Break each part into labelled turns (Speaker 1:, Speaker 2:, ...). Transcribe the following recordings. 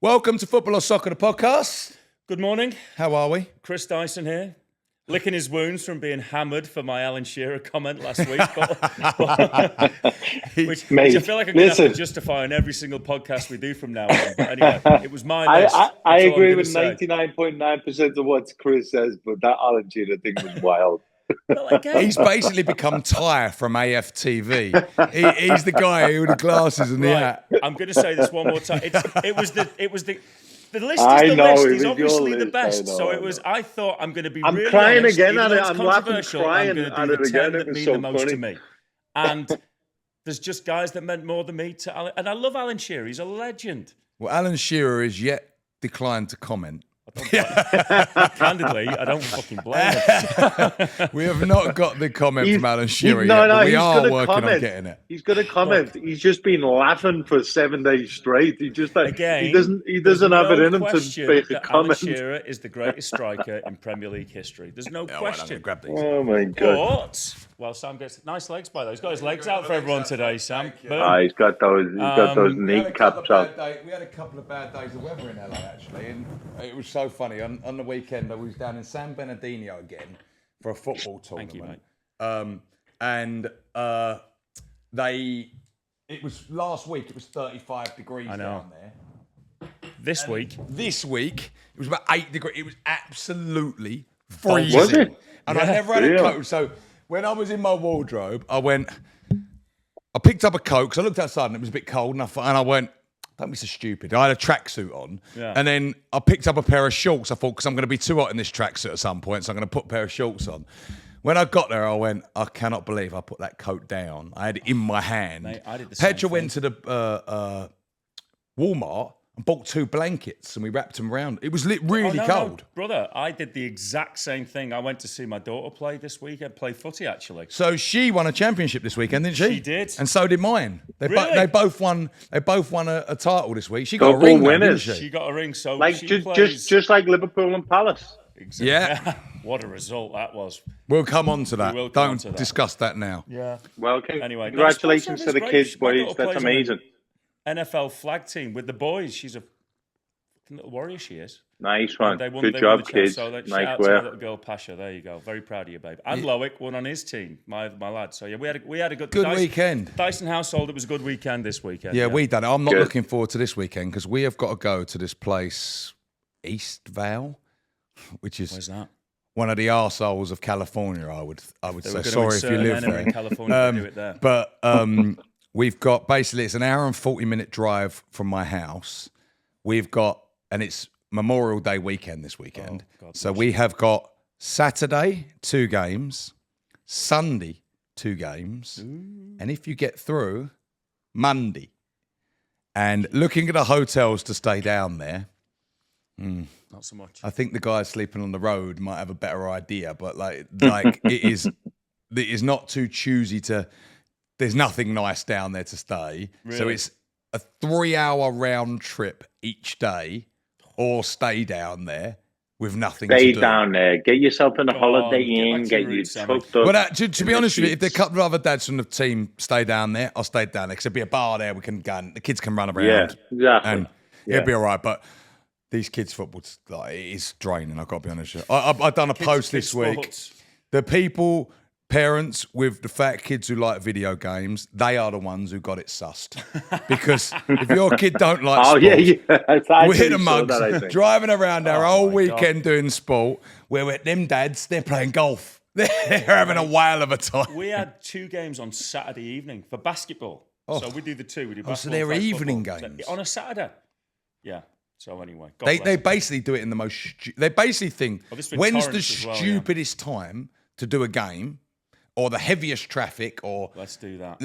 Speaker 1: Welcome to Football or Soccer, the podcast.
Speaker 2: Good morning.
Speaker 1: How are we?
Speaker 2: Chris Dyson here, licking his wounds from being hammered for my Alan Shearer comment last week. Which I feel like I'm going to have to justify on every single podcast we do from now on. But anyway, it was my list.
Speaker 3: I agree with 99.9% of what Chris says, but that Alan Shearer thing was wild.
Speaker 1: He's basically become Ty from AFTV. He's the guy with the glasses and the hat.
Speaker 2: I'm going to say this one more time. The list is the list. He's obviously the best. So it was. I thought I'm going to be.
Speaker 3: I'm
Speaker 2: really
Speaker 3: crying
Speaker 2: honest,
Speaker 3: again
Speaker 2: even
Speaker 3: at
Speaker 2: though
Speaker 3: it.
Speaker 2: it's
Speaker 3: I'm laughing,
Speaker 2: controversial,
Speaker 3: crying
Speaker 2: I'm going
Speaker 3: at
Speaker 2: to do
Speaker 3: it
Speaker 2: the
Speaker 3: again.
Speaker 2: 10 that
Speaker 3: It was
Speaker 2: mean
Speaker 3: so
Speaker 2: the most
Speaker 3: funny.
Speaker 2: to me. And there's just guys that meant more than me to Alan. And I love Alan Shearer. He's a legend.
Speaker 1: Well, Alan Shearer is yet declined to comment.
Speaker 2: Candidly, I don't fucking blame him.
Speaker 1: We have not got the comment from Alan Shearer yet, but we are working on getting it.
Speaker 3: He's going to comment. He's just been laughing for 7 days straight. He just
Speaker 2: Again,
Speaker 3: he doesn't have it in him to make a comment.
Speaker 2: Alan Shearer is the greatest striker in Premier League history. There's no question.
Speaker 1: Grab these.
Speaker 3: Oh my god!
Speaker 2: But well, Sam gets nice legs by those. He's got his legs out for everyone today, Sam.
Speaker 3: He's got those kneecaps up.
Speaker 1: We had a couple of bad days of weather in LA actually, and it was so funny. On the weekend, I was down in San Bernardino again for a football tournament.
Speaker 2: Thank you, mate.
Speaker 1: It was last week. It was 35 degrees down there.
Speaker 2: This week,
Speaker 1: it was about 8 degrees. It was absolutely freezing.
Speaker 3: Was it?
Speaker 1: And I never had a coat. So when I was in my wardrobe, I picked up a coat because I looked outside and it was a bit cold, and I went, don't be so stupid. I had a tracksuit on, and then I picked up a pair of shorts. I thought, because I'm going to be too hot in this tracksuit at some point, so I'm going to put a pair of shorts on. When I got there, I went, I cannot believe I put that coat down. I had it in my hand.
Speaker 2: Mate, I did the same
Speaker 1: Petra
Speaker 2: thing.
Speaker 1: went to the Walmart and bought 2 blankets, and we wrapped them around. It was really cold.
Speaker 2: No, brother, I did the exact same thing. I went to see my daughter play this weekend, play footy actually.
Speaker 1: So she won a championship this weekend, didn't she?
Speaker 2: She did,
Speaker 1: and so did mine. They both won. They both won a title this week. She got
Speaker 3: Double
Speaker 1: a ring,
Speaker 3: winners.
Speaker 1: didn't she?
Speaker 2: She got a ring. So
Speaker 3: Like
Speaker 2: she
Speaker 3: just like Liverpool and Palace.
Speaker 2: Exactly.
Speaker 1: Yeah.
Speaker 2: What a result that was.
Speaker 1: We'll come on to that.
Speaker 2: We will come on
Speaker 1: Don't
Speaker 2: to that.
Speaker 1: discuss that now.
Speaker 2: Yeah.
Speaker 3: Well,
Speaker 2: Anyway,
Speaker 3: congratulations to the
Speaker 2: great.
Speaker 3: kids,
Speaker 2: My
Speaker 3: boys.
Speaker 2: daughter
Speaker 3: That's
Speaker 2: plays on the
Speaker 3: amazing.
Speaker 2: NFL flag team with the boys. She's a fucking little warrior. She is.
Speaker 3: Nice one.
Speaker 2: They won
Speaker 3: Good
Speaker 2: the
Speaker 3: job,
Speaker 2: champ,
Speaker 3: kids.
Speaker 2: So shout
Speaker 3: Nice
Speaker 2: out to my
Speaker 3: work.
Speaker 2: little girl Pasha. There you go. Very proud of you, babe. And Loic won on his team, my lad. So yeah, we had a good
Speaker 1: weekend.
Speaker 2: Dyson household. It was a good weekend this weekend.
Speaker 1: Yeah, we done it. I'm not
Speaker 3: Good.
Speaker 1: looking forward to this weekend because we have got to go to this place, East Vale, which is
Speaker 2: Where's that?
Speaker 1: one of the arseholes of California. I would
Speaker 2: They
Speaker 1: say.
Speaker 2: were gonna
Speaker 1: Sorry if you
Speaker 2: insert
Speaker 1: live
Speaker 2: an N
Speaker 1: there.
Speaker 2: in California to do it there.
Speaker 1: But we've got basically it's an hour and 40-minute drive from my house. And it's Memorial Day weekend this weekend.
Speaker 2: Oh, God
Speaker 1: So we have got Saturday 2 games, Sunday 2 games, and if you get through, Monday. And looking at the hotels to stay down there,
Speaker 2: Not so much.
Speaker 1: I think the guys sleeping on the road might have a better idea, but like it is not too choosy to. There's nothing nice down there to stay, so
Speaker 2: Really?
Speaker 1: it's a 3-hour round trip each day, or stay down there with nothing
Speaker 3: Stay
Speaker 1: to do.
Speaker 3: down there. Get yourself in a Holiday
Speaker 2: get
Speaker 3: Inn.
Speaker 2: back to
Speaker 3: Get
Speaker 2: your
Speaker 3: you
Speaker 2: roots, Sammy.
Speaker 3: tucked up.
Speaker 1: Well, to be
Speaker 3: in
Speaker 1: honest
Speaker 3: the
Speaker 1: with you, if
Speaker 3: sheets.
Speaker 1: a couple of other dads from the team stay down there, I'll stay down there because there'll be a bar there. We can go and the kids can run around.
Speaker 3: Yeah, exactly.
Speaker 1: And it'll be all right. But these kids' football's like it is draining. I've got to be honest with you. I've done a post this week.
Speaker 2: Sports.
Speaker 1: The parents with the fat kids who like video games, they are the ones who got it sussed. Because if your kid don't like sport, we're the mugs driving around our whole weekend doing sport, where we're them dads, they're playing golf. They're having a whale of a time.
Speaker 2: We had 2 games on Saturday evening for basketball. So we do the 2. We do basketball.
Speaker 1: so they're
Speaker 2: flag
Speaker 1: evening
Speaker 2: football.
Speaker 1: games?
Speaker 2: So on a Saturday. Yeah. So anyway, God
Speaker 1: They
Speaker 2: bless.
Speaker 1: basically do it in the most. They basically think
Speaker 2: this was in
Speaker 1: when's the
Speaker 2: Torrance as well, yeah.
Speaker 1: stupidest time to do a game, or the heaviest traffic, or
Speaker 2: Let's do that.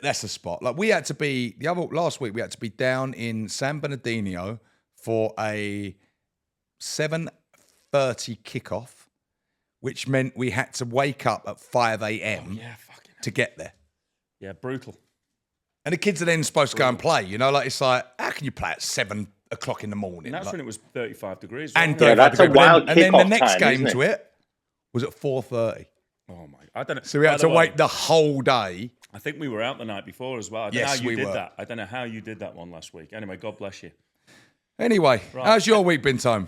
Speaker 1: that's the spot. Like we had to be last week. We had to be down in San Bernardino for a 7:30 kickoff, which meant we had to wake up at 5 a.m.
Speaker 2: Yeah, fucking hell.
Speaker 1: to get there.
Speaker 2: Yeah, brutal.
Speaker 1: And the kids are then supposed to go and play. You know, like it's like how can you play at 7 o'clock in the morning?
Speaker 2: And that's
Speaker 1: Like-
Speaker 2: when it was 35 degrees.
Speaker 1: and
Speaker 2: wasn't it?
Speaker 1: 35
Speaker 3: that's a
Speaker 1: degrees.
Speaker 3: wild
Speaker 1: And then the
Speaker 3: kickoff
Speaker 1: next
Speaker 3: time,
Speaker 1: game
Speaker 3: isn't
Speaker 1: to it was at 4:30.
Speaker 2: Oh my! I don't know.
Speaker 1: So we had
Speaker 2: By
Speaker 1: to
Speaker 2: the way,
Speaker 1: wait the whole day.
Speaker 2: I think we were out the night before as well. I don't know
Speaker 1: Yes,
Speaker 2: how you
Speaker 1: we
Speaker 2: did
Speaker 1: were.
Speaker 2: that. I don't know how you did that one last week. Anyway, God bless you.
Speaker 1: Anyway, how's your week been, Tom?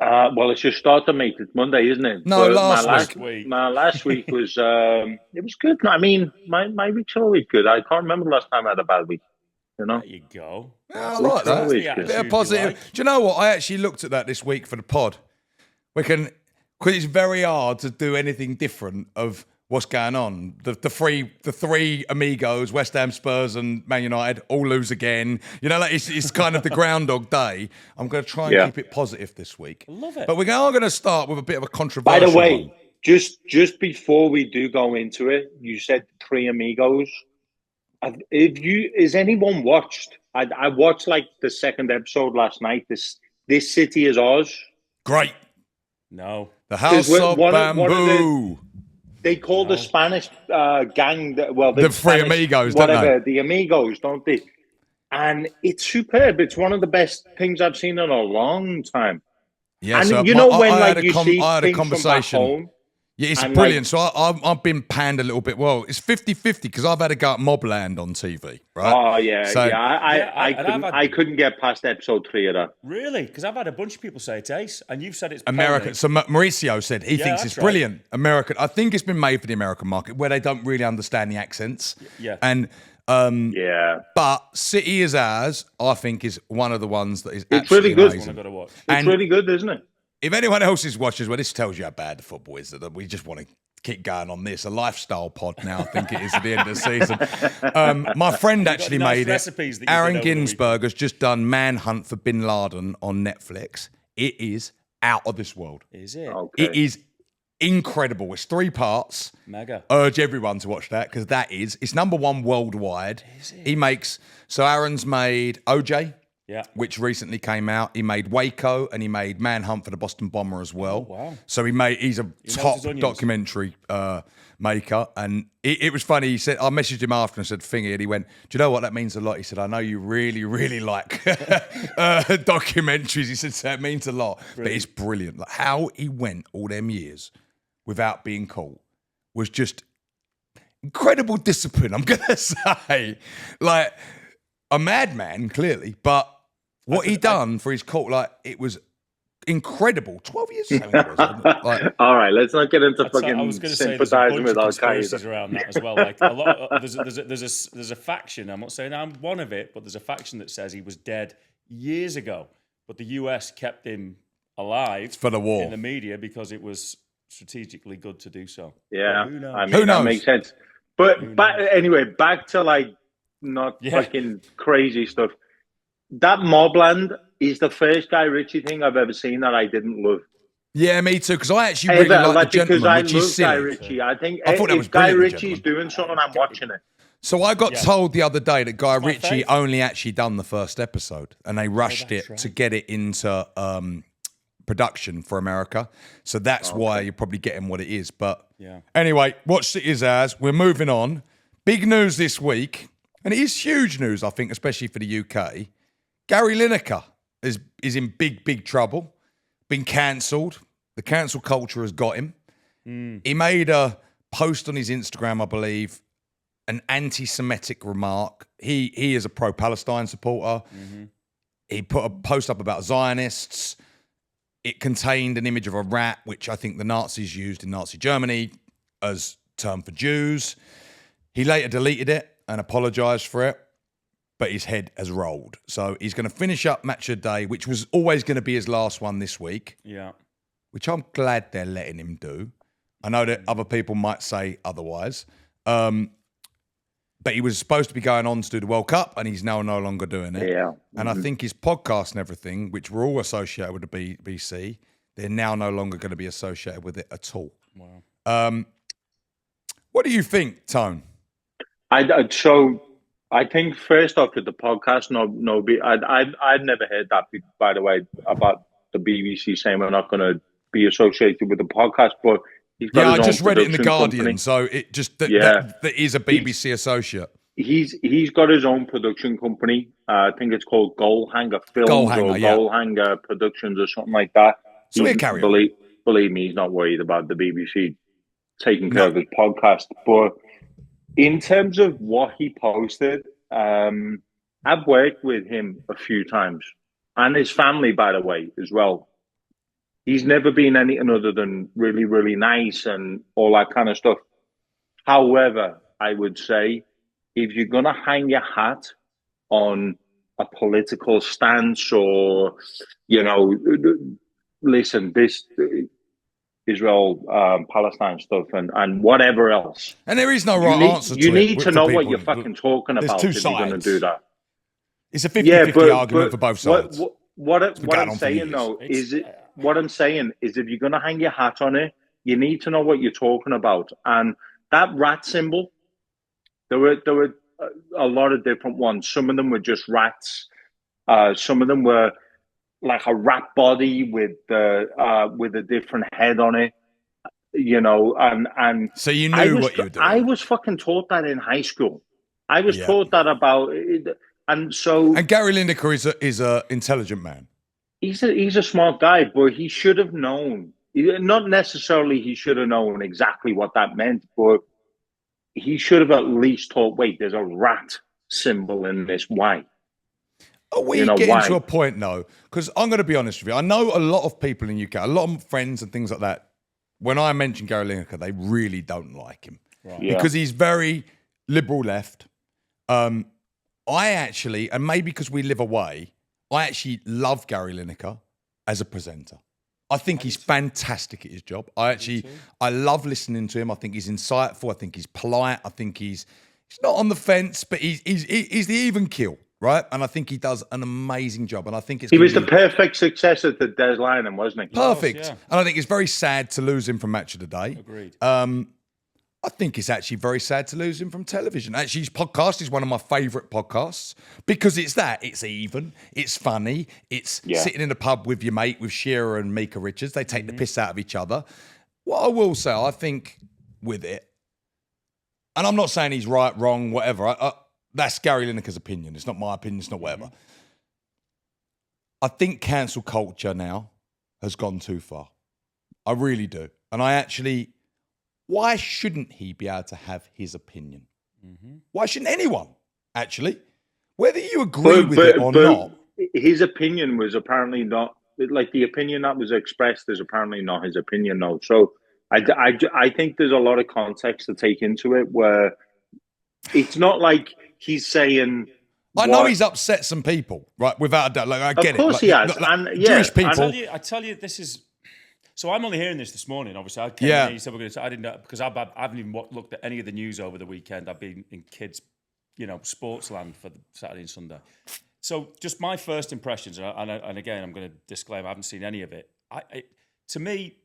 Speaker 3: Well, it's just started, mate. It's Monday, isn't it?
Speaker 1: No, last
Speaker 3: week. My last week was it was good. I mean, my week's always good. I can't remember the last time I had a bad week. You know?
Speaker 2: There you go.
Speaker 1: Yeah, I like that. They're positive. Do you know what? I actually looked at that this week for the pod. Because it's very hard to do anything different of what's going on. The three amigos, West Ham, Spurs, and Man United, all lose again. You know, like it's kind of the Groundhog Day. I'm going to try and keep it positive this week.
Speaker 2: I love it.
Speaker 1: But we are going to start with a bit of a controversial.
Speaker 3: By the way,
Speaker 1: one.
Speaker 3: just before we do go into it, you said three amigos. Is anyone watched? I watched like the second episode last night. This city is ours.
Speaker 1: Great.
Speaker 2: No,
Speaker 1: the House of Bamboo.
Speaker 3: They call the Spanish gang. The
Speaker 1: Three Amigos,
Speaker 3: whatever,
Speaker 1: don't they?
Speaker 3: The Amigos, don't they? And it's superb. It's one of the best things I've seen in a long time.
Speaker 1: Yeah,
Speaker 3: and
Speaker 1: so
Speaker 3: you know when I had
Speaker 1: a conversation. From back home, yeah, it's brilliant. Like, so I've been panned a little bit. Well, it's 50-50 because I've had to go at Mobland on TV, right?
Speaker 3: Oh, yeah. So, I couldn't get past episode 3 of that.
Speaker 2: Really? Because I've had a bunch of people say it's ace, and you've said it's
Speaker 1: American. So Mauricio said he thinks it's brilliant. American. I think it's been made for the American market where they don't really understand the accents.
Speaker 2: Yeah.
Speaker 1: And but City is Ours, I think, is one of the ones that is
Speaker 3: really good.
Speaker 1: Amazing.
Speaker 3: It's really good, isn't it?
Speaker 1: If anyone else is watching, well, this tells you how bad the football is, that we just want to keep going on this. A lifestyle pod now, I think it is at the end of the season. My friend actually made it. Aaron Ginsberg has just done Manhunt for Bin Laden on Netflix. It is out of this world.
Speaker 2: Is it?
Speaker 3: Okay.
Speaker 1: It is incredible. It's 3 parts.
Speaker 2: Mega.
Speaker 1: Urge everyone to watch that because it's number 1 worldwide.
Speaker 2: Is it?
Speaker 1: He makes, so Aaron's made OJ.
Speaker 2: Yeah.
Speaker 1: Which recently came out. He made Waco and he made Manhunt for the Boston Bomber as well.
Speaker 2: Oh, wow.
Speaker 1: So he's a top documentary maker. And it was funny. He said, I messaged him after and said, Thingy, and he went, do you know what that means a lot? He said, I know you really, really like documentaries. He said, so it means a lot. Brilliant. But it's brilliant. Like how he went all them years without being caught was just incredible discipline, I'm going to say. Like a madman, clearly, but what he done for his cult, like it was incredible. 12 years ago. Like,
Speaker 3: all right, let's not get into fucking sympathizing with Al Qaeda
Speaker 2: around that as well. Like a lot, there's a faction. I'm not saying I'm one of it, but there's a faction that says he was dead years ago, but the US kept him alive
Speaker 1: for the war
Speaker 2: in the media because it was strategically good to do so.
Speaker 3: Yeah,
Speaker 2: who knows?
Speaker 3: I mean, that makes sense. But anyway, back to like not fucking crazy stuff. That Mobland is the first Guy Ritchie thing I've ever seen that I didn't love.
Speaker 1: Yeah, me too. Because I actually really like The Gentleman, which is silly.
Speaker 3: Guy Ritchie. I think
Speaker 1: thought
Speaker 3: if Guy Ritchie's doing something, I'm watching it.
Speaker 1: So I got told the other day that Guy Ritchie only actually done the first episode, and they rushed it to get it into production for America. So that's why you're probably getting what it is. But anyway, watch City is Ours. We're moving on. Big news this week, and it is huge news, I think, especially for the UK. Gary Lineker is in big trouble, been cancelled. The cancel culture has got him. He made a post on his Instagram, I believe, an anti-Semitic remark. He is a pro-Palestine supporter. Mm-hmm. He put a post up about Zionists. It contained an image of a rat, which I think the Nazis used in Nazi Germany as term for Jews. He later deleted it and apologised for it. But his head has rolled. So he's going to finish up Match of the Day, which was always going to be his last one this week.
Speaker 2: Yeah.
Speaker 1: Which I'm glad they're letting him do. I know that other people might say otherwise. But he was supposed to be going on to do the World Cup, and he's now no longer doing it.
Speaker 3: Yeah.
Speaker 1: And I think his podcast and everything, which were all associated with the BBC, they're now no longer going to be associated with it at all.
Speaker 2: Wow.
Speaker 1: What do you think, Tone?
Speaker 3: I think first off with the podcast, I'd never heard that, by the way, about the BBC saying we're not going to be associated with the podcast, but he's got his own
Speaker 1: I just read it in The Guardian,
Speaker 3: company.
Speaker 1: so it just that is a BBC associate.
Speaker 3: He's got his own production company. I think it's called Goalhanger Films or Goalhanger Productions or something like that.
Speaker 1: So
Speaker 3: believe me, he's not worried about the BBC taking care of his podcast, but in terms of what he posted, I've worked with him a few times, and his family, by the way, as well. He's never been anything other than really, really nice and all that kind of stuff. However, I would say if you're going to hang your hat on a political stance or, listen, this Israel, Palestine stuff and whatever else.
Speaker 1: And there is no right answer to it.
Speaker 3: You need to know what
Speaker 1: people.
Speaker 3: you're fucking talking
Speaker 1: There's
Speaker 3: about
Speaker 1: two
Speaker 3: if
Speaker 1: sides.
Speaker 3: you're going to do that.
Speaker 1: It's a 50-50 argument for both sides.
Speaker 3: What I'm saying though is if you're going to hang your hat on it, you need to know what you're talking about. And that rat symbol, there were a lot of different ones. Some of them were just rats. Some of them were like a rat body with a different head on it. And
Speaker 1: so you knew what you were doing.
Speaker 3: I was fucking taught that in high school. I was taught that about it. And
Speaker 1: Gary Lineker is a intelligent man.
Speaker 3: He's a smart guy, but he should have known. Not necessarily he should have known exactly what that meant, but he should have at least thought, wait, there's a rat symbol in this. Why?
Speaker 1: Are we getting to a point though? Because I'm going to be honest with you. I know a lot of people in UK, a lot of friends and things like that. When I mention Gary Lineker, they really don't like him because he's very liberal left. I actually, and maybe because we live away, I actually love Gary Lineker as a presenter. I think he's fantastic at his job. I love listening to him. I think he's insightful. I think he's polite. I think he's not on the fence, but he's the even keel, right? And I think he does an amazing job. And I think
Speaker 3: he was the perfect successor to Des Lynam, wasn't he?
Speaker 1: Perfect. And I think it's very sad to lose him from Match of the Day.
Speaker 2: Agreed.
Speaker 1: I think it's actually very sad to lose him from television. Actually, his podcast is one of my favourite podcasts because it's even, it's funny, it's sitting in a pub with your mate, with Shearer and Mika Richards. They take the piss out of each other. What I will say, I think with it, and I'm not saying he's right, wrong, whatever. That's Gary Lineker's opinion. It's not my opinion. It's not whatever. I think cancel culture now has gone too far. I really do. And why shouldn't he be able to have his opinion? Why shouldn't anyone, actually? Whether you agree with it or not.
Speaker 3: His opinion was apparently not, like the opinion that was expressed is apparently not his opinion, no. So I think there's a lot of context to take into it where it's not like he's saying...
Speaker 1: I know he's upset some people, right? Without a doubt. Like, I get it.
Speaker 3: Of course he has.
Speaker 1: Jewish people...
Speaker 2: I tell you, this is... So I'm only hearing this morning. Obviously, I came in, you said we're going to. I didn't know because I haven't even looked at any of the news over the weekend. I've been in kids, sports land for the Saturday and Sunday. So just my first impressions, and again, I'm going to disclaim I haven't seen any of it. To me,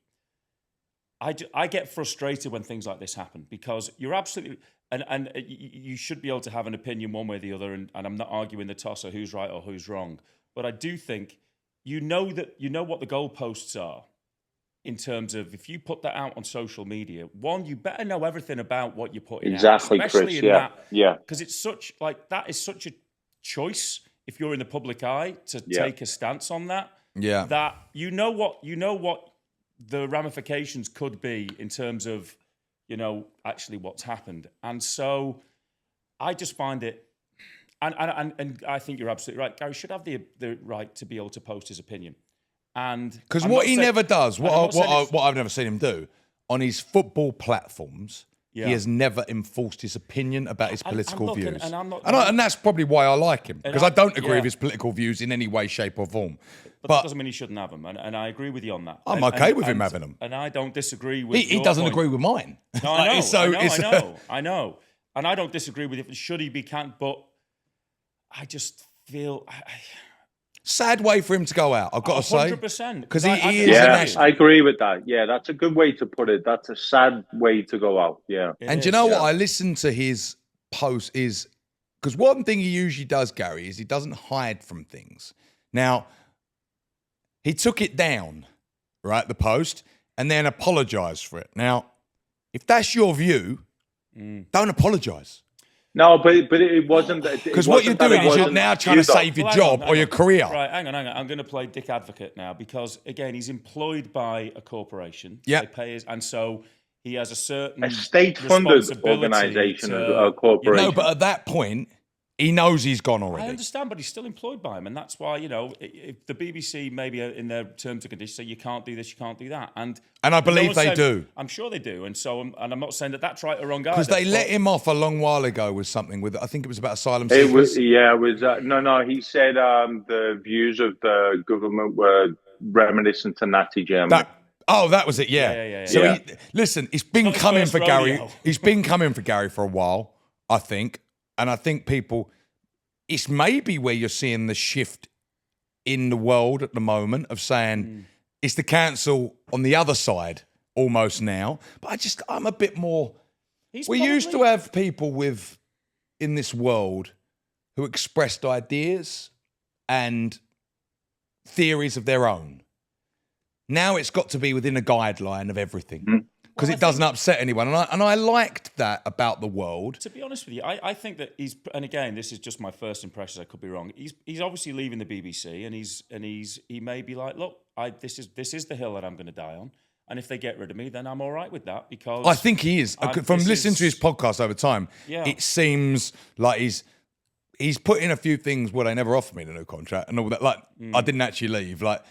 Speaker 2: I get frustrated when things like this happen because you're absolutely and you should be able to have an opinion one way or the other. And I'm not arguing the toss or who's right or who's wrong, but I do think what the goalposts are. In terms of if you put that out on social media, one, you better know everything about what you're putting
Speaker 3: exactly,
Speaker 2: out. Especially
Speaker 3: Chris.
Speaker 2: in that,
Speaker 3: yeah.
Speaker 2: Because it's that is such a choice if you're in the public eye to take a stance on that.
Speaker 1: Yeah.
Speaker 2: That you know what the ramifications could be in terms of, actually what's happened. And so I just find it and I think you're absolutely right. Gary should have the right to be able to post his opinion.
Speaker 1: Because what he never does, what I've never seen him do, on his football platforms, he has never enforced his opinion about his political views. And that's probably why I like him, because I don't agree with his political views in any way, shape or form.
Speaker 2: But that doesn't mean he shouldn't have them, and I agree with you on that.
Speaker 1: I'm okay with him having them.
Speaker 2: And I don't disagree with
Speaker 1: He doesn't agree with mine.
Speaker 2: No, I know. And I don't disagree with it. Should he be canned? But I just feel...
Speaker 1: Sad way for him to go out, I've got to say.
Speaker 2: 100%.
Speaker 1: Because he is
Speaker 3: I agree with that. Yeah, that's a good way to put it. That's a sad way to go out. Yeah.
Speaker 1: And do you know what? I listened to his post because one thing he usually does, Gary, is he doesn't hide from things. Now, he took it down, right, the post, and then apologised for it. Now, if that's your view, don't apologise.
Speaker 3: No, but it wasn't...
Speaker 1: Because what you're doing is you're now trying to save your job or your career.
Speaker 2: Right, hang on. I'm going to play dick advocate now because, again, he's employed by a corporation.
Speaker 1: Yeah.
Speaker 2: They pay and so he has a certain...
Speaker 3: A state-funded organisation, a corporation.
Speaker 1: No, but at that point, He knows he's gone already.
Speaker 2: I understand, but he's still employed by him, and that's why, if the BBC maybe in their terms and conditions say you can't do this, you can't do that, and
Speaker 1: I believe they do.
Speaker 2: I'm sure they do, and so I'm not saying that that's right or wrong,
Speaker 1: because they let him off a long while ago with something with I think it was about asylum
Speaker 3: seekers.
Speaker 1: It
Speaker 3: was no. He said the views of the government were reminiscent to Nazi Germany.
Speaker 1: That was it. Yeah. So listen, it's been coming for Gary. He's been coming for Gary for a while, I think. And I think it's maybe where you're seeing the shift in the world at the moment of saying it's the council on the other side almost now. But I'm a bit more. We used to have people in this world who expressed ideas and theories of their own. Now it's got to be within a guideline of everything. Because it doesn't upset anyone. And I liked that about the world.
Speaker 2: To be honest with you, I think that and again, this is just my first impressions, I could be wrong. He's obviously leaving the BBC and he may be like, look, this is the hill that I'm going to die on. And if they get rid of me, then I'm all right with that because
Speaker 1: I think he is. From listening to his podcast over time, it seems like he's put in a few things where they never offered me the new contract and all that. Like, I didn't actually leave. But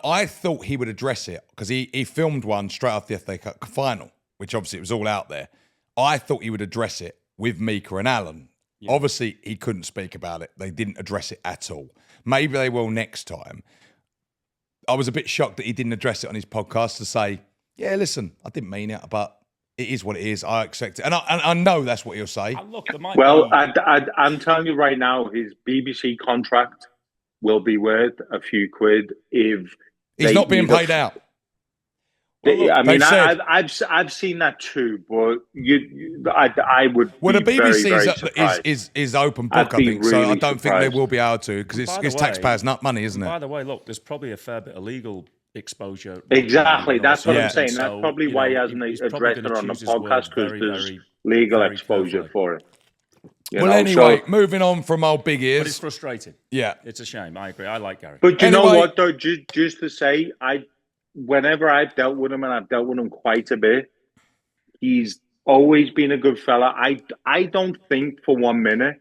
Speaker 1: I thought he would address it because he filmed one straight after the FA Cup final, which obviously it was all out there. I thought he would address it with Mika and Alan. Yeah. Obviously, he couldn't speak about it. They didn't address it at all. Maybe they will next time. I was a bit shocked that he didn't address it on his podcast to say, yeah, listen, I didn't mean it, but it is what it is. I accept it. And I know that's what he'll say.
Speaker 3: I'm telling you right now, his BBC contract will be worth a few quid if
Speaker 1: he's not being paid out.
Speaker 3: I've seen that too, but I would. Well, the BBC
Speaker 1: is open book, I think. Really so I don't think they will be able to because it's taxpayers' not money, isn't it?
Speaker 2: By the way, look, there's probably a fair bit of legal exposure.
Speaker 3: Exactly, that's what I'm saying. That's probably why he hasn't addressed it on the podcast because there's legal exposure for it.
Speaker 1: Anyway, moving on from old big ears.
Speaker 2: But it's frustrating.
Speaker 1: Yeah,
Speaker 2: it's a shame. I agree. I like Gary.
Speaker 3: But you know what, though? Just to say, whenever I've dealt with him, and I've dealt with him quite a bit, he's always been a good fella. I don't think for 1 minute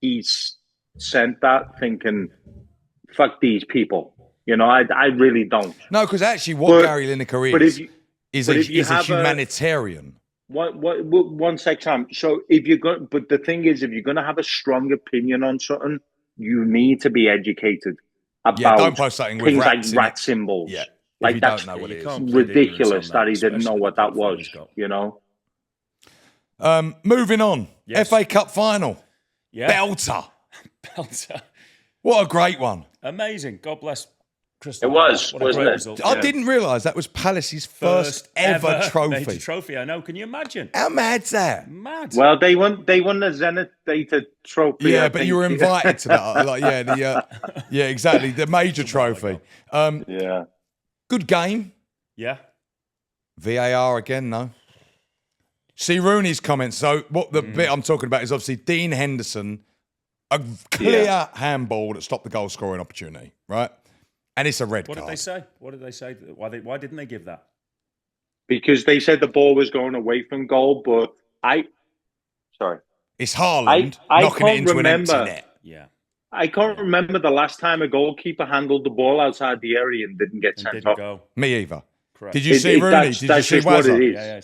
Speaker 3: he's sent that thinking, fuck these people. I really don't.
Speaker 1: No, because actually what Gary Lineker is a humanitarian.
Speaker 3: One sec, Sam. So but the thing is, if you're going to have a strong opinion on something, you need to be educated about
Speaker 1: don't post something
Speaker 3: things
Speaker 1: with
Speaker 3: like rat symbols.
Speaker 1: Yeah.
Speaker 3: Like that's ridiculous that he didn't know what that was,
Speaker 1: Moving on. Yes. FA Cup final.
Speaker 2: Yeah.
Speaker 1: Belter. What a great one.
Speaker 2: Amazing. God bless Crystal.
Speaker 3: It was, wasn't it?
Speaker 1: I didn't realise that was Palace's first ever trophy.
Speaker 2: Major trophy, I know. Can you imagine?
Speaker 1: How mad's that?
Speaker 2: Mad.
Speaker 3: Well, they won the Zenith Data trophy.
Speaker 1: Yeah, but you were invited to that. Exactly. The major trophy. Good game.
Speaker 2: Yeah.
Speaker 1: VAR again, no. See Rooney's comments. So what the bit I'm talking about is obviously Dean Henderson, a clear handball that stopped the goal scoring opportunity, right? And it's a red card.
Speaker 2: What did they say? Why didn't they give that?
Speaker 3: Because they said the ball was going away from goal, but
Speaker 1: it's Haaland knocking it into an empty net.
Speaker 2: Yeah.
Speaker 3: I can't remember the last time a goalkeeper handled the ball outside the area and didn't get sent off.
Speaker 2: Go.
Speaker 1: Me either.
Speaker 2: Correct.
Speaker 1: Did you see Rooney? Did you see Wazza?
Speaker 2: Yeah, I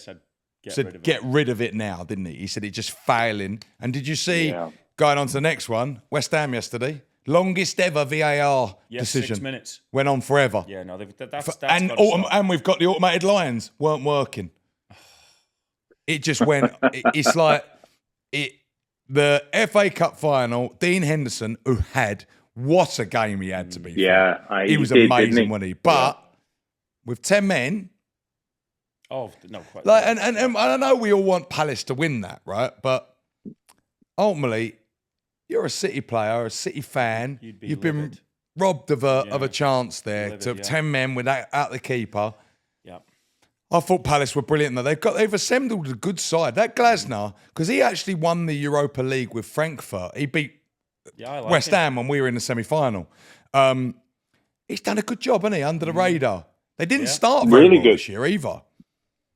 Speaker 2: said
Speaker 1: get rid of it now, didn't he? He said it's just failing. And did you see, going on to the next one, West Ham yesterday, longest ever VAR decision.
Speaker 2: 6 minutes.
Speaker 1: Went on forever.
Speaker 2: Yeah, no, that's
Speaker 1: and we've got the automated lines, weren't working. It just went, it's like, the FA Cup final, Dean Henderson, what a game he had to be.
Speaker 3: Yeah.
Speaker 1: He was amazing, wasn't he? But with 10 men.
Speaker 2: Oh, no, quite.
Speaker 1: And I know we all want Palace to win that, right? But ultimately, you're a City player, a City fan. You've been robbed of a chance there to have 10 men without the keeper.
Speaker 2: Yeah.
Speaker 1: I thought Palace were brilliant. They've assembled a good side. That Glasner, because he actually won the Europa League with Frankfurt. He beat West Ham when we were in the semi-final. He's done a good job, hasn't he? Under the radar. They didn't start very well this year either.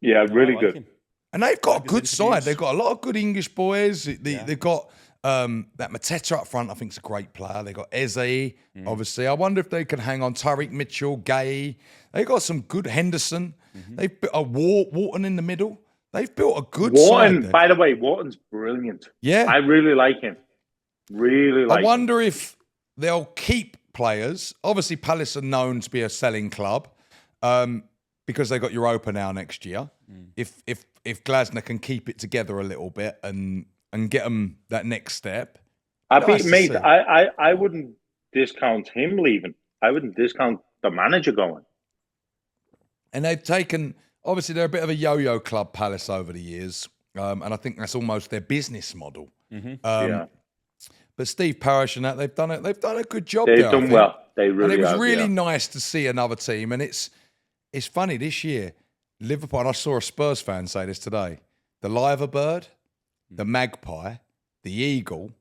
Speaker 3: Yeah, really good.
Speaker 1: And they've got a good side. They've got a lot of good English boys. They've got That Mateta up front, I think, is a great player. They got Eze, obviously. I wonder if they can hang on. Tyreek Mitchell, Gay. They got some good Henderson. They've built a Wharton in the middle. They've built a good side there.
Speaker 3: By the way, Wharton's brilliant.
Speaker 1: Yeah.
Speaker 3: I really like him. I
Speaker 1: wonder if they'll keep players. Obviously, Palace are known to be a selling club because they got Europa now next year. If Glasner can keep it together a little bit and get them that next step.
Speaker 3: I wouldn't discount him leaving. I wouldn't discount the manager going.
Speaker 1: And they've taken, obviously, they're a bit of a yo-yo club, Palace, over the years. And I think that's almost their business model. But Steve Parish and that, they've done a good job there.
Speaker 3: They've done well. They really have.
Speaker 1: And it was really nice to see another team. And it's funny, this year, Liverpool, and I saw a Spurs fan say this today, the liver bird, the magpie, the eagle,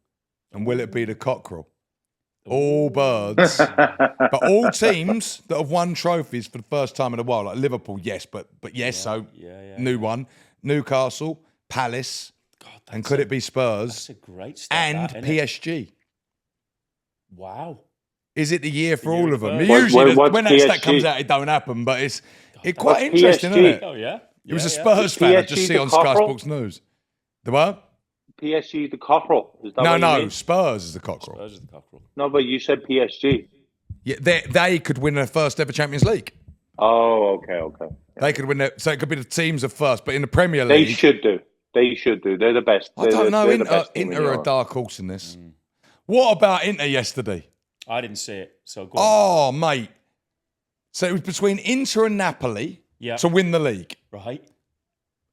Speaker 1: and will it be the cockerel? All birds, but all teams that have won trophies for the first time in a while, like Liverpool, yes, but yes, new one, Newcastle, Palace, and could it be Spurs?
Speaker 2: That's a great start.
Speaker 1: And PSG.
Speaker 2: Wow.
Speaker 1: Is it the year for all of them? Usually, when that stat comes out, it don't happen, but it's quite interesting, isn't it?
Speaker 2: Oh, yeah.
Speaker 1: It was a Spurs fan I just see on Sky Sports News. The what?
Speaker 3: PSG the cockerel. Is that
Speaker 1: no, Spurs is the cockerel.
Speaker 2: Spurs is the cockerel.
Speaker 3: No, but you said PSG.
Speaker 1: Yeah, they could win their first ever Champions League.
Speaker 3: Oh, okay.
Speaker 1: They could win so it could be the teams of first, but in the Premier League,
Speaker 3: they should do. They're the best.
Speaker 1: I don't know. Inter are a dark horse in this. What about Inter yesterday?
Speaker 2: I didn't see it. So go
Speaker 1: on. Oh, mate. So it was between Inter and Napoli to win the league.
Speaker 2: Right.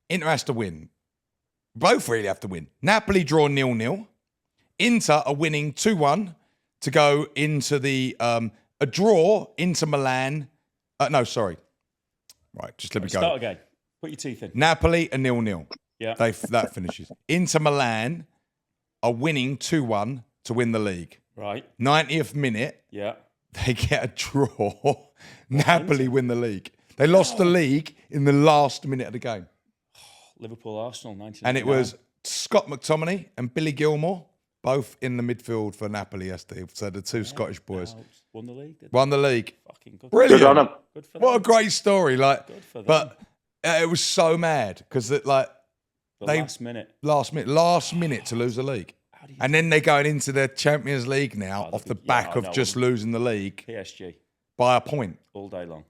Speaker 1: Inter has to win. Both really have to win. Napoli draw 0-0. Inter are winning 2-1 to go into the a draw into Milan. No, sorry. Right, just let me go.
Speaker 2: Start again. Put your teeth in.
Speaker 1: Napoli are 0-0.
Speaker 2: Yeah.
Speaker 1: That finishes. Inter Milan are winning 2-1 to win the league.
Speaker 2: Right.
Speaker 1: 90th minute.
Speaker 2: Yeah.
Speaker 1: They get a draw. Napoli win the league. They lost the league in the last minute of the game.
Speaker 2: Liverpool Arsenal 1999.
Speaker 1: And it was Scott McTominay and Billy Gilmore, both in the midfield for Napoli yesterday. So the two Scottish boys
Speaker 2: won the league.
Speaker 1: Won the league.
Speaker 2: Fucking good.
Speaker 1: Brilliant.
Speaker 3: Good on them.
Speaker 2: Good for them.
Speaker 1: What a great story! Like,
Speaker 2: good for them.
Speaker 1: But it was so mad because
Speaker 2: last
Speaker 1: minute to lose the league, and then they're going into the Champions League now off the back of just losing the league.
Speaker 2: PSG
Speaker 1: by a point
Speaker 2: all day long.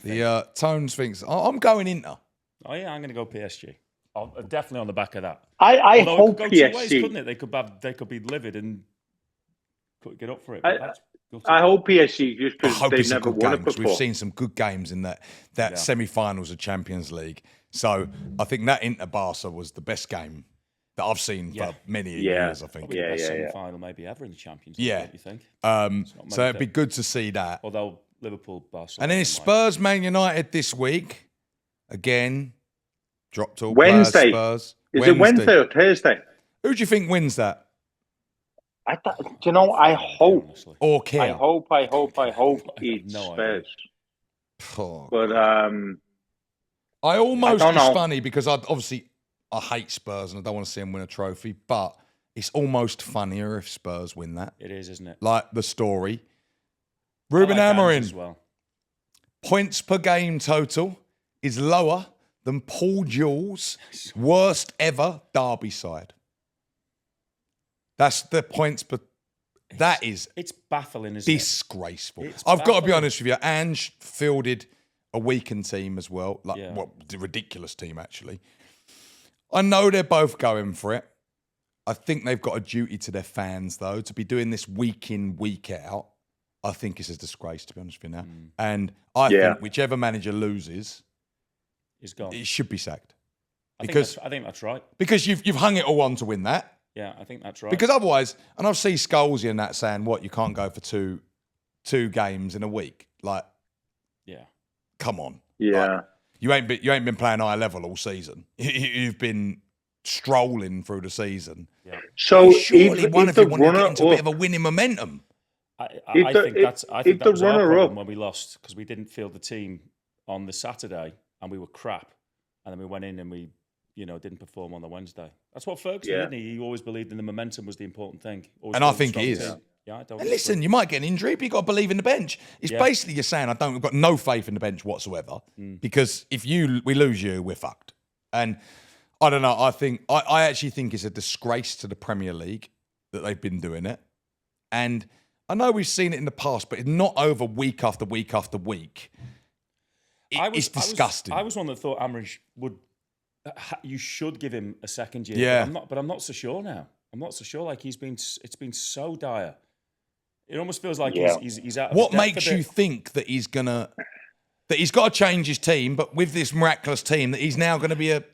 Speaker 1: The Tones thinks I'm going Inter.
Speaker 2: Oh yeah, I'm going to go PSG. Definitely on the back of that.
Speaker 3: I hope
Speaker 2: it could go
Speaker 3: PSG.
Speaker 2: 2 ways, couldn't it? They could be livid and could get up for it.
Speaker 3: I hope PSG just because they've never won it before.
Speaker 1: We've seen some good games in that semi-finals of Champions League. So I think that Inter Barca was the best game that I've seen for many years. I think.
Speaker 2: The best semi-final maybe ever in the Champions League.
Speaker 1: Yeah,
Speaker 2: don't you think?
Speaker 1: So it'd be good to see that.
Speaker 2: Although Liverpool, Barcelona,
Speaker 1: and then it's Spurs, Man United this week. Again, dropped all
Speaker 3: Wednesday.
Speaker 1: Spurs.
Speaker 3: Is it Wednesday or Thursday?
Speaker 1: Who do you think wins that?
Speaker 3: I hope.
Speaker 1: Or care.
Speaker 3: I hope it's Spurs. But
Speaker 1: I almost, it's funny because I hate Spurs and I don't want to see them win a trophy, but it's almost funnier if Spurs win that.
Speaker 2: It is, isn't it?
Speaker 1: Like the story. Ruben Amorim,
Speaker 2: as well.
Speaker 1: Points per game total is lower than Paul Jewell's worst ever Derby side. That's the points per...
Speaker 2: It's baffling, isn't
Speaker 1: disgraceful. I've got to be honest with you. Ange fielded a weakened team as well. The ridiculous team, actually. I know they're both going for it. I think they've got a duty to their fans, though. To be doing this week in, week out, I think it's a disgrace, to be honest with you now. And I think whichever manager loses...
Speaker 2: He's gone.
Speaker 1: It should be sacked.
Speaker 2: I think that's right.
Speaker 1: Because you've hung it all on to win that.
Speaker 2: Yeah, I think that's right.
Speaker 1: Because otherwise, and I've seen Scholesy and that saying, what, you can't go for two games in a week? Like, come on.
Speaker 3: Yeah.
Speaker 1: Like, you ain't been playing high level all season. You've been strolling through the season.
Speaker 2: Yeah.
Speaker 1: So surely one of you wanted to get into a bit of a winning momentum.
Speaker 2: I think that was our problem when we lost, because we didn't field the team on the Saturday and we were crap, and then we went in and we didn't perform on the Wednesday. That's what Ferguson did. He always believed in the momentum was the important thing.
Speaker 1: And I think it is.
Speaker 2: Yeah, I don't.
Speaker 1: And listen, you might get an injury, but you've got to believe in the bench. It's basically you're saying I've got no faith in the bench whatsoever because if we lose you, we're fucked. And I don't know. I actually think it's a disgrace to the Premier League that they've been doing it. And I know we've seen it in the past, but it's not over week after week after week. It's disgusting.
Speaker 2: I was one that thought Amrish would. You should give him a second year.
Speaker 1: Yeah.
Speaker 2: But I'm not so sure now. I'm not so sure. Like it's been so dire. It almost feels like he's out.
Speaker 1: What makes you think that he's got to change his team, but with this miraculous team that he's now going to be a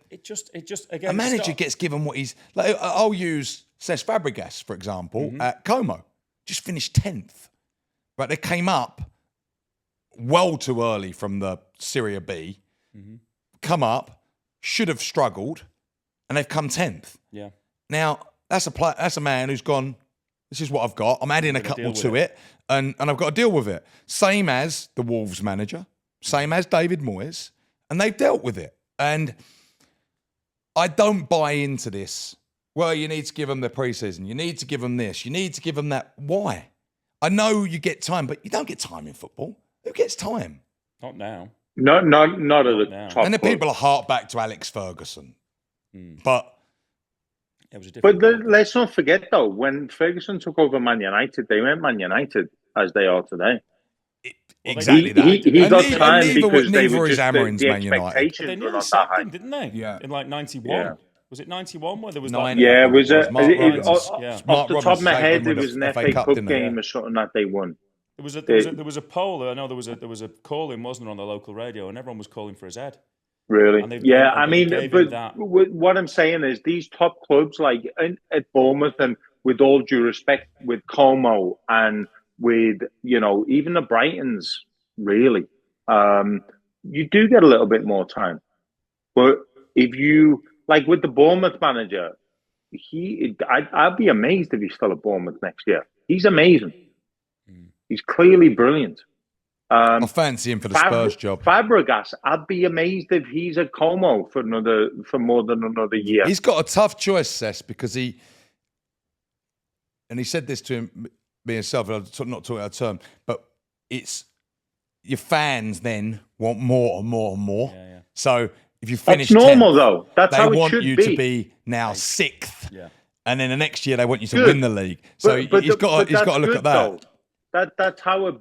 Speaker 1: manager gets given what he's like. I'll use Cesc Fabregas for example at Como, just finished 10th. Right, they came up well too early from the Serie B, come up, should have struggled, and they've come 10th.
Speaker 2: Yeah.
Speaker 1: Now that's a man who's gone. This is what I've got. I'm adding a couple to it, and I've got to deal with it. Same as the Wolves manager, same as David Moyes, and they've dealt with it. And I don't buy into this. Well, you need to give them the preseason. You need to give them this. You need to give them that. Why? I know you get time, but you don't get time in football. Who gets time?
Speaker 2: Not now.
Speaker 3: Not at the top.
Speaker 1: And the people are hark back to Alex Ferguson, but.
Speaker 3: It was let's not forget, though, when Ferguson took over Man United, they weren't Man United as they are today.
Speaker 1: Exactly
Speaker 3: he got time because they were just
Speaker 1: the
Speaker 3: expectations
Speaker 2: they
Speaker 3: were
Speaker 2: nearly
Speaker 3: not that
Speaker 2: sacked
Speaker 3: high.
Speaker 2: him, didn't they?
Speaker 1: Yeah.
Speaker 2: In like 91.
Speaker 3: Yeah.
Speaker 2: Was it 91 where there was
Speaker 1: Off
Speaker 3: the top of my head, it was an FA Cup game or something that they won.
Speaker 2: There was a poll. I know there was a call-in, wasn't there, on the local radio, and everyone was calling for his head.
Speaker 3: Really? What I'm saying is these top clubs like at Bournemouth, and with all due respect, with Como and with, even the Brightons, really, you do get a little bit more time. But if you, like with the Bournemouth manager, I'd be amazed if he's still at Bournemouth next year. He's amazing. He's clearly brilliant.
Speaker 1: I fancy him for the Spurs job.
Speaker 3: Fabregas, I'd be amazed if he's at Como for more than another year.
Speaker 1: He's got a tough choice, Cesc, because he said this to me himself, I'm not talking out of turn, but it's your fans then want more and more and more.
Speaker 2: Yeah.
Speaker 1: So if you finish
Speaker 3: that's normal
Speaker 1: 10th,
Speaker 3: though. That's how it should be.
Speaker 1: They want you to be now 6th.
Speaker 2: Yeah.
Speaker 1: And then the next year they want you to win the league. So he's got to look at that.
Speaker 3: Though. That's how a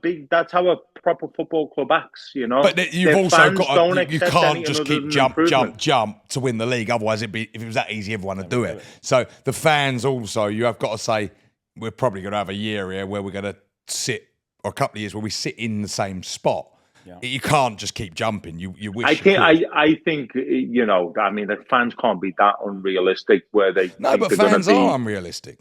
Speaker 3: proper football club acts,
Speaker 1: But you've also got you can't just keep jump to win the league. Otherwise, if it was that easy, everyone would do it. So the fans also, you have got to say, we're probably going to have a year here where we're going to sit, or a couple of years where we sit in the same spot. Yeah. You can't just keep jumping. You wish.
Speaker 3: I think the fans can't be that unrealistic where they.
Speaker 1: No, but fans are unrealistic.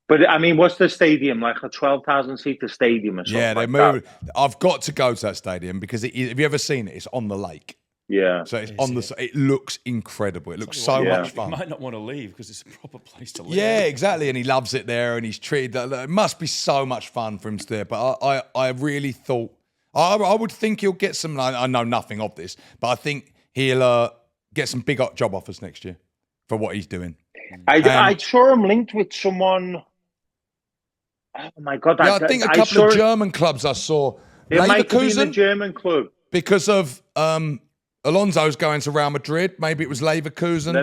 Speaker 3: But what's the stadium like? A 12,000 seater stadium or something? Yeah, they moved.
Speaker 1: I've got to go to that stadium because have you ever seen it? It's on the lake.
Speaker 3: Yeah.
Speaker 1: So it's on the. It looks incredible. It looks so much fun.
Speaker 2: You might not want to leave because it's a proper place to live.
Speaker 1: Yeah, exactly. And he loves it there, and he's treated. It must be so much fun for him to do it. But I really thought I would think he'll get some. I know nothing of this, but I think he'll get some big job offers next year for what he's doing.
Speaker 3: I saw him linked with someone. Oh my God!
Speaker 1: Yeah, I think a couple of German clubs I saw.
Speaker 3: It might be the German club
Speaker 1: because of Alonso's going to Real Madrid. Maybe it was Leverkusen.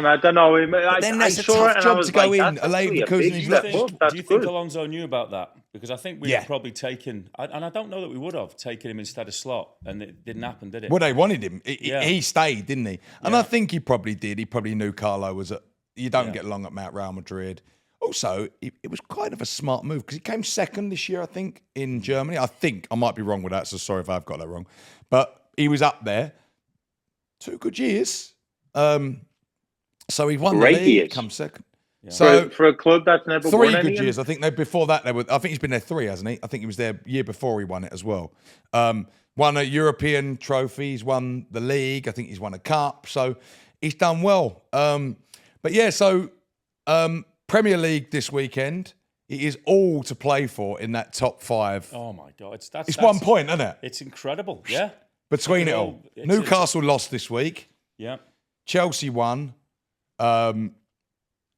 Speaker 3: I don't know.
Speaker 1: Then that's a tough job to go in. A Leverkusen.
Speaker 2: Do you think Alonso knew about that? Because I think we would probably taken, and I don't know that we would have taken him instead of Slot, and it didn't happen, did it?
Speaker 1: Well, they wanted him. He stayed, didn't he? And I think he probably did. He probably knew Carlo was you don't get along at Real Madrid. Also, it was kind of a smart move because he came second this year, I think, in Germany. I think I might be wrong with that, so sorry if I've got that wrong. But he was up there. 2 good years. So he won the league, come second. Yeah. So
Speaker 3: for a club that's never won
Speaker 1: 3 good years. I think before that I think he's been there 3, hasn't he? I think he was there year before he won it as well. Won a European trophy. He's won the league. I think he's won a cup. So he's done well. But yeah, so Premier League this weekend. It is all to play for in that top 5.
Speaker 2: Oh my God,
Speaker 1: it's 1 point, isn't it?
Speaker 2: It's incredible. Yeah.
Speaker 1: Between it all, Newcastle lost this week.
Speaker 2: Yeah.
Speaker 1: Chelsea won.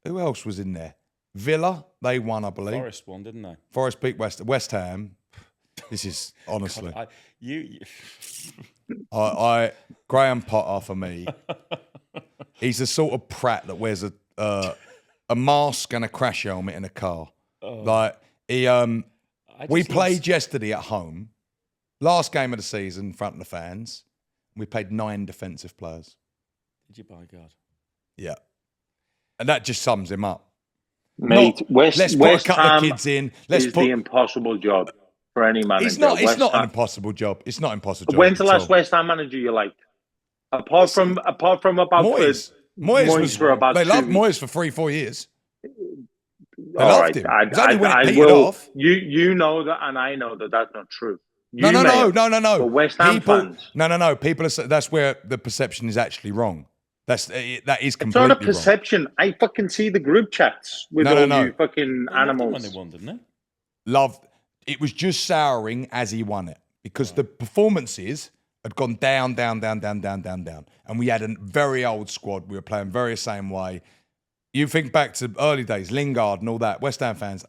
Speaker 1: Who else was in there? Villa, they won, I believe.
Speaker 2: Forest won, didn't they?
Speaker 1: Forest beat West Ham. This is honestly.
Speaker 2: God,
Speaker 1: Graham Potter for me. He's the sort of prat that wears a mask and a crash helmet in a car. Like we played yesterday at home, last game of the season in front of the fans. We played 9 defensive players.
Speaker 2: Did you, by God?
Speaker 1: Yeah, and that just sums him up.
Speaker 3: Mate,
Speaker 1: let's put a couple of kids in.
Speaker 3: Let's put the impossible job for any manager.
Speaker 1: It's not an impossible job. It's not an impossible job.
Speaker 3: When's the last West Ham manager you liked? Apart from about
Speaker 1: Moyes. Moyes
Speaker 3: for about.
Speaker 1: They loved Moyes for 3-4 years. They loved him.
Speaker 3: I will. You know that, and I know that that's not true.
Speaker 1: No.
Speaker 3: But West Ham fans.
Speaker 1: No. People are. That's where the perception is actually wrong. That is completely
Speaker 3: wrong. It's not a perception. Wrong. I fucking see the group chats with you fucking animals.
Speaker 2: When they won, didn't they?
Speaker 1: Loved. It was just souring as he won it because the performances had gone down, and we had a very old squad. We were playing very same way. You think back to early days, Lingard and all that. West Ham fans.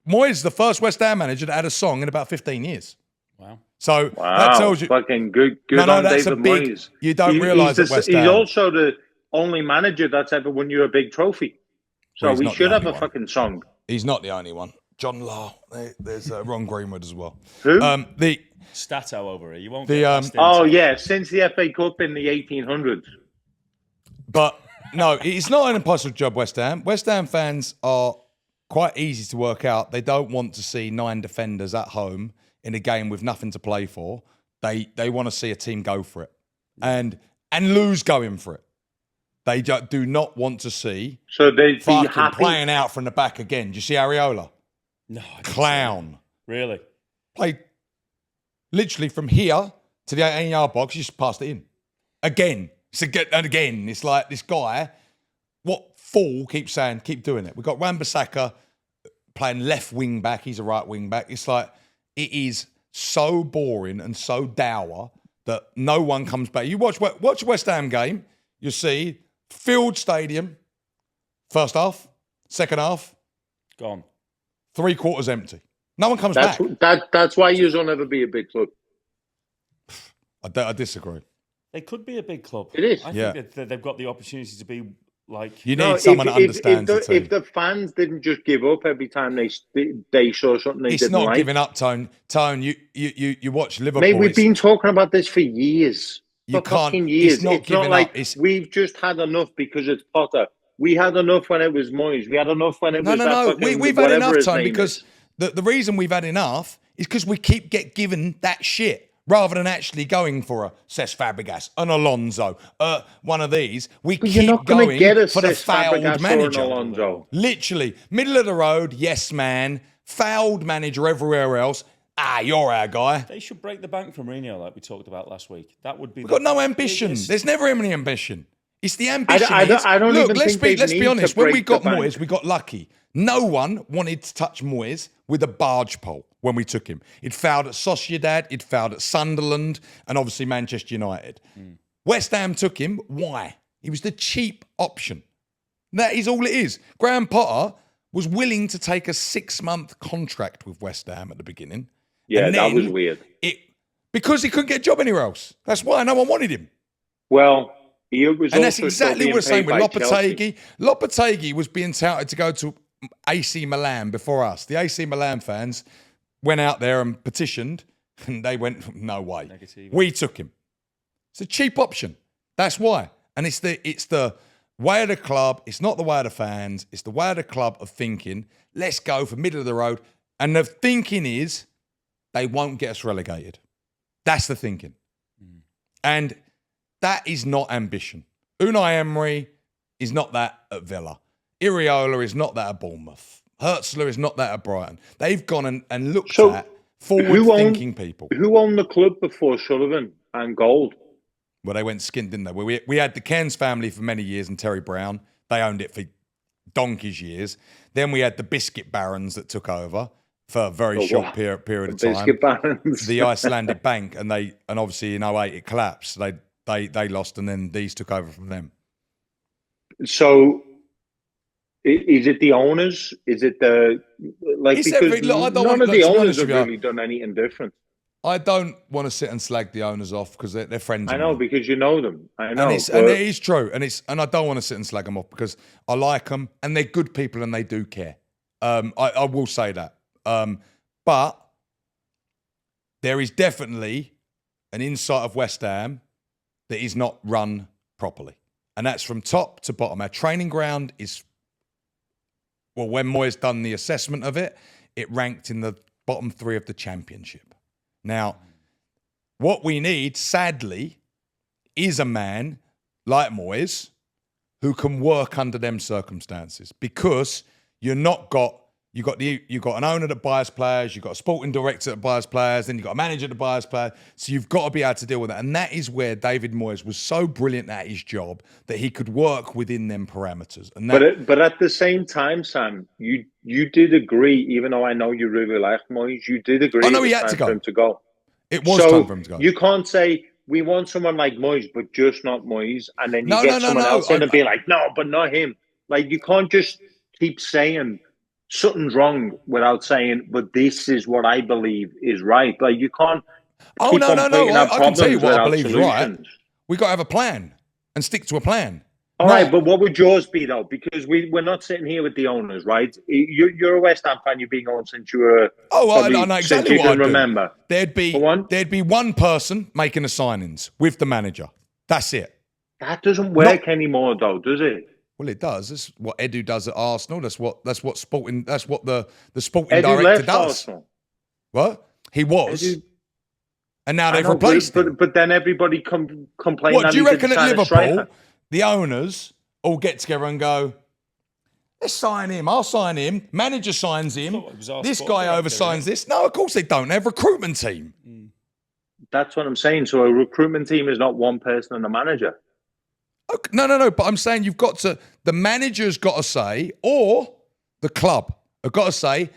Speaker 1: Moyes, the first West Ham manager that had a song in about 15 years.
Speaker 2: Wow.
Speaker 1: So that tells you.
Speaker 3: Fucking good on
Speaker 1: that's
Speaker 3: David
Speaker 1: a big.
Speaker 3: Moyes.
Speaker 1: You don't realise that West Ham.
Speaker 3: He's also the only manager that's ever won you a big trophy. So we should have a fucking song.
Speaker 1: He's not the only one. John Law. There's Ron Greenwood as well.
Speaker 3: Who?
Speaker 1: The
Speaker 2: Stato over here. You won't.
Speaker 3: Since the FA Cup in the 1800s.
Speaker 1: But no, it's not an impossible job. West Ham. West Ham fans are quite easy to work out. They don't want to see 9 defenders at home in a game with nothing to play for. They want to see a team go for it and lose going for it. They do not want to see playing out from the back again. Do you see Areola?
Speaker 2: No.
Speaker 1: Clown.
Speaker 2: Really?
Speaker 1: Played literally from here to the 18-yard box. Just passed it in. Again. It's like this guy, what fool keeps saying, keep doing it. We've got Wan-Bissaka playing left wing back. He's a right wing back. It's like, it is so boring and so dour that no one comes back. You watch a West Ham game, you see filled stadium, first half, second half,
Speaker 2: gone.
Speaker 1: 3/4 empty. No one comes back.
Speaker 3: That's why you'll never be a big club.
Speaker 1: I disagree.
Speaker 2: They could be a big club.
Speaker 3: It is.
Speaker 2: I think that they've got the opportunity to be like.
Speaker 1: You need someone that understands the team.
Speaker 3: If the fans didn't just give up every time they saw something they didn't like.
Speaker 1: It's not giving up, Tone. Tone, you watch Liverpool.
Speaker 3: Mate, we've been talking about this for years.
Speaker 1: You can't.
Speaker 3: Fucking years.
Speaker 1: It's not giving
Speaker 3: like
Speaker 1: up.
Speaker 3: We've just had enough because it's Potter. We had enough when it was Moyes. We had enough when it was
Speaker 1: No. We've had enough, Tone, because the reason we've had enough is because we keep given that shit. Rather than actually going for a Cesc Fabregas, an Alonso, one of these, we keep going for the failed manager. Literally, middle of the road, yes man, failed manager everywhere else. You're our guy.
Speaker 2: They should break the bank from Mourinho like we talked about last week. That would be.
Speaker 1: We've got no ambition.
Speaker 2: Biggest...
Speaker 1: There's never any ambition. It's the ambition.
Speaker 3: Let's
Speaker 1: be honest. When we got Moyes, we got lucky. No one wanted to touch Moyes with a barge pole when we took him. It fouled at Sociedad, it fouled at Sunderland, and obviously Manchester United. West Ham took him. Why? He was the cheap option. That is all it is. Graham Potter was willing to take a 6-month contract with West Ham at the beginning.
Speaker 3: Yeah, that was weird.
Speaker 1: Because he couldn't get a job anywhere else. That's why no one wanted him.
Speaker 3: Well, he was
Speaker 1: and that's exactly what we're saying with Lopetegui. Lopetegui was being touted to go to AC Milan before us. The AC Milan fans went out there and petitioned, and they went, no way.
Speaker 2: Negative.
Speaker 1: We took him. It's a cheap option. That's why. And it's the way of the club. It's not the way of the fans. It's the way of the club of thinking, let's go for middle of the road. And the thinking is, they won't get us relegated. That's the thinking. And that is not ambition. Unai Emery is not that at Villa. Iriola is not that at Bournemouth. Hertzler is not that at Brighton. They've gone and looked at forward-thinking people.
Speaker 3: Who owned the club before Sullivan and Gold?
Speaker 1: Well, they went skint, didn't they? We had the Cairns family for many years and Terry Brown. They owned it for donkey's years. Then we had the Biscuit Barons that took over for a very short period of time.
Speaker 3: Biscuit Barons.
Speaker 1: The Icelandic Bank, and obviously in 2008 it collapsed. They lost, and then these took over from them.
Speaker 3: So Is it the owners? Is it the
Speaker 1: It's
Speaker 3: because none of the owners have really done anything different.
Speaker 1: I don't want to sit and slag the owners off because they're friends.
Speaker 3: I know because you know them. I know,
Speaker 1: and it is true, and I don't want to sit and slag them off because I like them and they're good people and they do care. I will say that, but there is definitely an insight of West Ham that is not run properly, and that's from top to bottom. Our training ground is. Well, when Moyes done the assessment of it, it ranked in the bottom 3 of the championship. Now, what we need, sadly, is a man like Moyes who can work under them circumstances because you got an owner that buys players, you've got a sporting director that buys players, then you've got a manager that buys players. So you've got to be able to deal with that. And that is where David Moyes was so brilliant at his job that he could work within them parameters. And
Speaker 3: but at the same time, Sam, you did agree, even though I know you really like Moyes, you did agree.
Speaker 1: I know he had to go.
Speaker 3: For him to go.
Speaker 1: It was time for him to go.
Speaker 3: You can't say we want someone like Moyes, but just not Moyes, and then you get someone else in and be like, no, but not him. Like you can't just keep saying something's wrong without saying, but this is what I believe is right. Like you can't.
Speaker 1: Oh no! I can tell you what I believe is right. We got to have a plan and stick to a plan.
Speaker 3: All right, but what would yours be though? Because we're not sitting here with the owners, right? You're a West Ham fan. You've been going since you were.
Speaker 1: I know exactly what I
Speaker 3: remember.
Speaker 1: There'd be one person making the signings with the manager. That's it.
Speaker 3: That doesn't work anymore, though, does it?
Speaker 1: Well, it does. That's what Edu does at Arsenal. That's what the sporting
Speaker 3: Edu
Speaker 1: director
Speaker 3: left
Speaker 1: does.
Speaker 3: Arsenal.
Speaker 1: What? He was. And now they've replaced him.
Speaker 3: But then everybody complained.
Speaker 1: What do you reckon at Liverpool? The owners all get together and go, let's sign him. I'll sign him. Manager signs him. This guy oversigns this. No, of course they don't. They have a recruitment team.
Speaker 3: That's what I'm saying. So a recruitment team is not one person and a manager.
Speaker 1: Okay, no. But I'm saying the manager's got to say, or the club have got to say,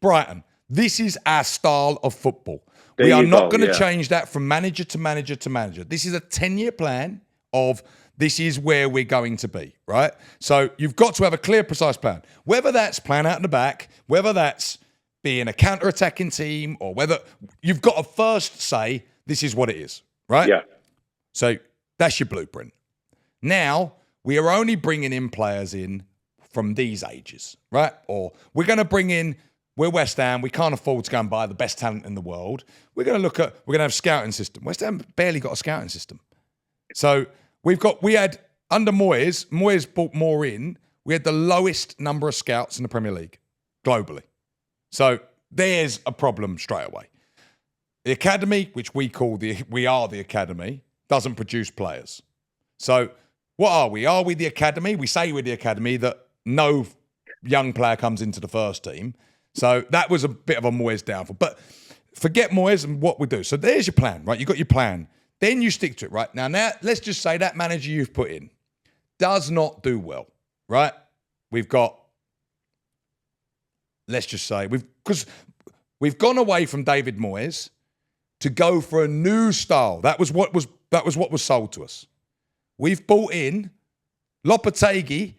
Speaker 1: Brighton, this is our style of football. We are not going to change that from manager to manager to manager. This is a 10-year plan of this is where we're going to be, right? So you've got to have a clear, precise plan. Whether that's plan out in the back, whether that's being a counter-attacking team, or whether you've got to first say, this is what it is, right?
Speaker 3: Yeah.
Speaker 1: So that's your blueprint. Now, we are only bringing in players in from these ages, right? Or we're going to bring in, we're West Ham, we can't afford to go and buy the best talent in the world. We're going to have a scouting system. West Ham barely got a scouting system. So we had, under Moyes brought more in, we had the lowest number of scouts in the Premier League, globally. So there's a problem straight away. The academy, which we are the academy, doesn't produce players. So what are we? Are we the academy? We say we're the academy that no young player comes into the first team. So that was a bit of a Moyes downfall. But forget Moyes and what we do. So there's your plan, right? You've got your plan. Then you stick to it, right? Now, let's just say that manager you've put in does not do well, right? Let's just say, because we've gone away from David Moyes to go for a new style. That was what was sold to us. We've brought in Lopetegui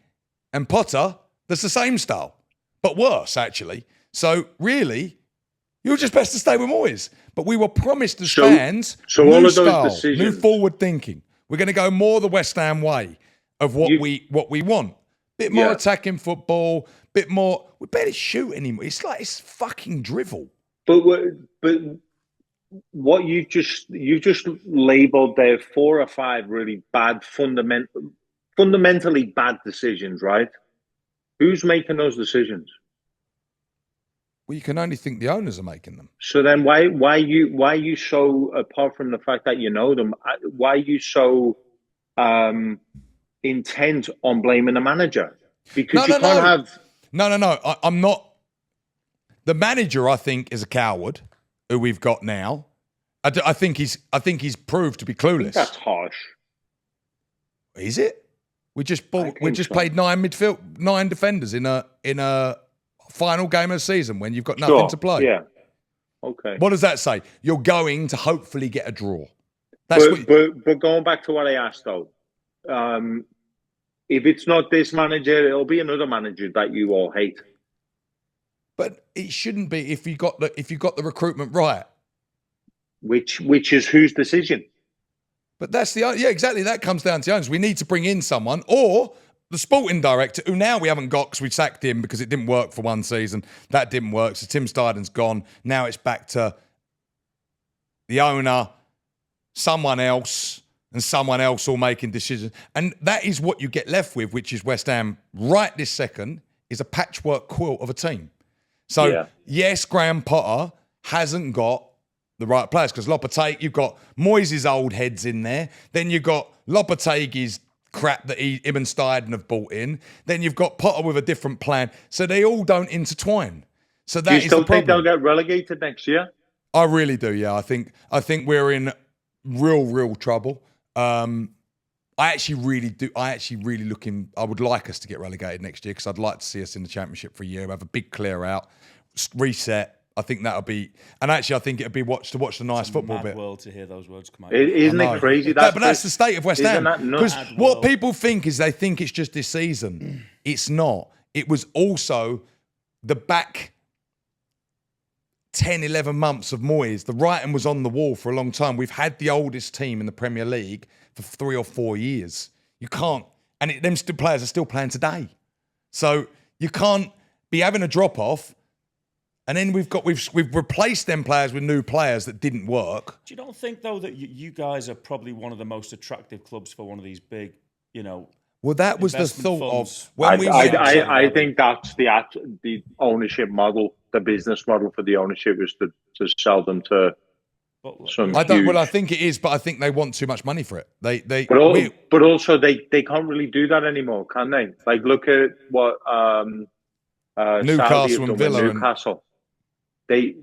Speaker 1: and Potter. That's the same style, but worse, actually. So really, you're just best to stay with Moyes. But we were promised as fans, new all of style, those decisions, new forward thinking. We're going to go more the West Ham way of what we want. Bit more attacking football, bit more. We barely shoot anymore. It's fucking drivel.
Speaker 3: But what you just labelled there 4 or 5 really bad, fundamentally bad decisions, right? Who's making those decisions?
Speaker 1: Well, you can only think the owners are making them.
Speaker 3: So then why are you so, apart from the fact that you know them, why are you so intent on blaming the manager? Because you can't have...
Speaker 1: No. I'm not... The manager, I think, is a coward who we've got now. I think he's proved to be clueless.
Speaker 3: That's harsh.
Speaker 1: Is it? We just played 9 defenders in a final game of the season when you've got nothing to play.
Speaker 3: Yeah. Okay.
Speaker 1: What does that say? You're going to hopefully get a draw.
Speaker 3: But going back to what I asked though, if it's not this manager, it'll be another manager that you all hate.
Speaker 1: But it shouldn't be if you got the recruitment right.
Speaker 3: Which is whose decision?
Speaker 1: But that's exactly. That comes down to owners. We need to bring in someone, or the sporting director, who now we haven't got because we sacked him because it didn't work for one season. That didn't work. So Tim Steiden's gone. Now it's back to the owner, someone else, and someone else all making decisions. And that is what you get left with, which is West Ham right this second is a patchwork quilt of a team. So yes, Graham Potter hasn't got the right players because Lopetegui, you've got Moyes' old heads in there. Then you've got Lopetegui's crap that him and Steiden have bought in. Then you've got Potter with a different plan. So they all don't intertwine. So that is the problem.
Speaker 3: Do you still think they'll get relegated next year?
Speaker 1: I really do, yeah. I think we're in real trouble. I actually really do. I would like us to get relegated next year because I'd like to see us in the Championship for a year, have a big clear out, reset. I think that'll be, and actually, I think it'd be watch the nice football
Speaker 2: mad
Speaker 1: bit.
Speaker 2: World to hear those words come out.
Speaker 3: Isn't it crazy?
Speaker 1: But that's the state of West Ham.
Speaker 3: Because
Speaker 1: what people think is they think it's just this season. It's not. It was also the back 10, 11 months of Moyes. The writing was on the wall for a long time. We've had the oldest team in the Premier League for 3 or 4 years. You can't, and them players are still playing today. So you can't be having a drop off. And then we've replaced them players with new players that didn't work.
Speaker 2: Do you don't think though that you guys are probably one of the most attractive clubs for one of these big,
Speaker 1: Well, that was the thought
Speaker 2: funds.
Speaker 1: of when
Speaker 3: I think that's the ownership model, the business model for the ownership is to sell them to some.
Speaker 1: I think it is, but I think they want too much money for it.
Speaker 3: But also they can't really do that anymore, can they? Like look at what
Speaker 1: Newcastle and Villa.
Speaker 3: Newcastle. They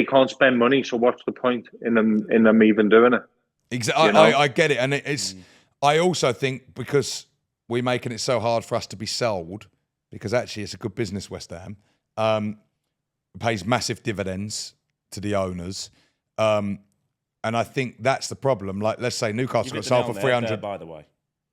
Speaker 3: can't spend money, so what's the point in them even doing it?
Speaker 1: Exactly, I get it, and it's. I also think because we're making it so hard for us to be sold, because actually it's a good business. West Ham pays massive dividends to the owners, and I think that's the problem. Like, let's say Newcastle got sold for 300.
Speaker 2: By the way,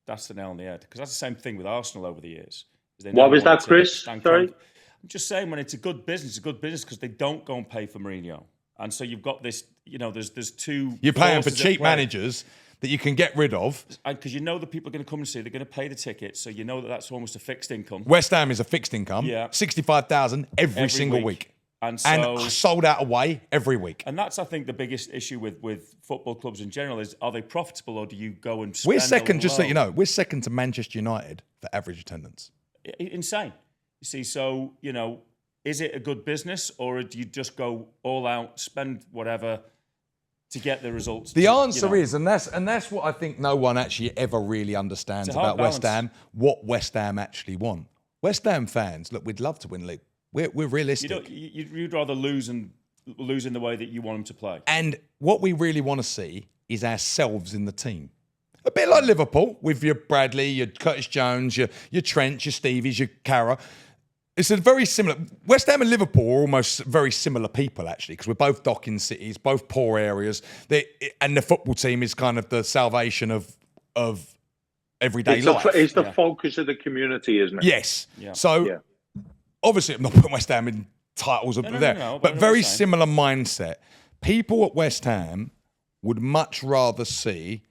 Speaker 2: that's the nail on the head because that's the same thing with Arsenal over the years.
Speaker 3: What was that, Chris? Sorry.
Speaker 2: I'm just saying when it's a good business because they don't go and pay for Mourinho. And so you've got this, there's two...
Speaker 1: You're paying for cheap managers that you can get rid of.
Speaker 2: Because the people are going to come and see, they're going to pay the tickets, so that's almost a fixed income.
Speaker 1: West Ham is a fixed income. Yeah. 65,000 every single week. And sold out away every week.
Speaker 2: And that's, I think, the biggest issue with football clubs in general is, are they profitable or do you go and spend
Speaker 1: We're second, just so you know, we're second to Manchester United for average attendance.
Speaker 2: Insane. You see, so, is it a good business or do you just go all out, spend whatever to get the results?
Speaker 1: The answer is, and that's what I think no one actually ever really understands about West Ham, what West Ham actually want. West Ham fans, look, we'd love to win league. We're realistic.
Speaker 2: You'd rather lose in the way that you want them to play.
Speaker 1: And what we really want to see is ourselves in the team. A bit like Liverpool with your Bradley, your Curtis Jones, your Trent, your Stevies, your Carra. It's a very similar... West Ham and Liverpool are almost very similar people, actually, because we're both docking cities, both poor areas. And the football team is kind of the salvation of everyday life.
Speaker 3: It's the focus of the community, isn't it?
Speaker 1: Yes. Yeah. So, obviously, I'm not putting West Ham in titles up there. No, but very similar mindset. People at West Ham would much rather see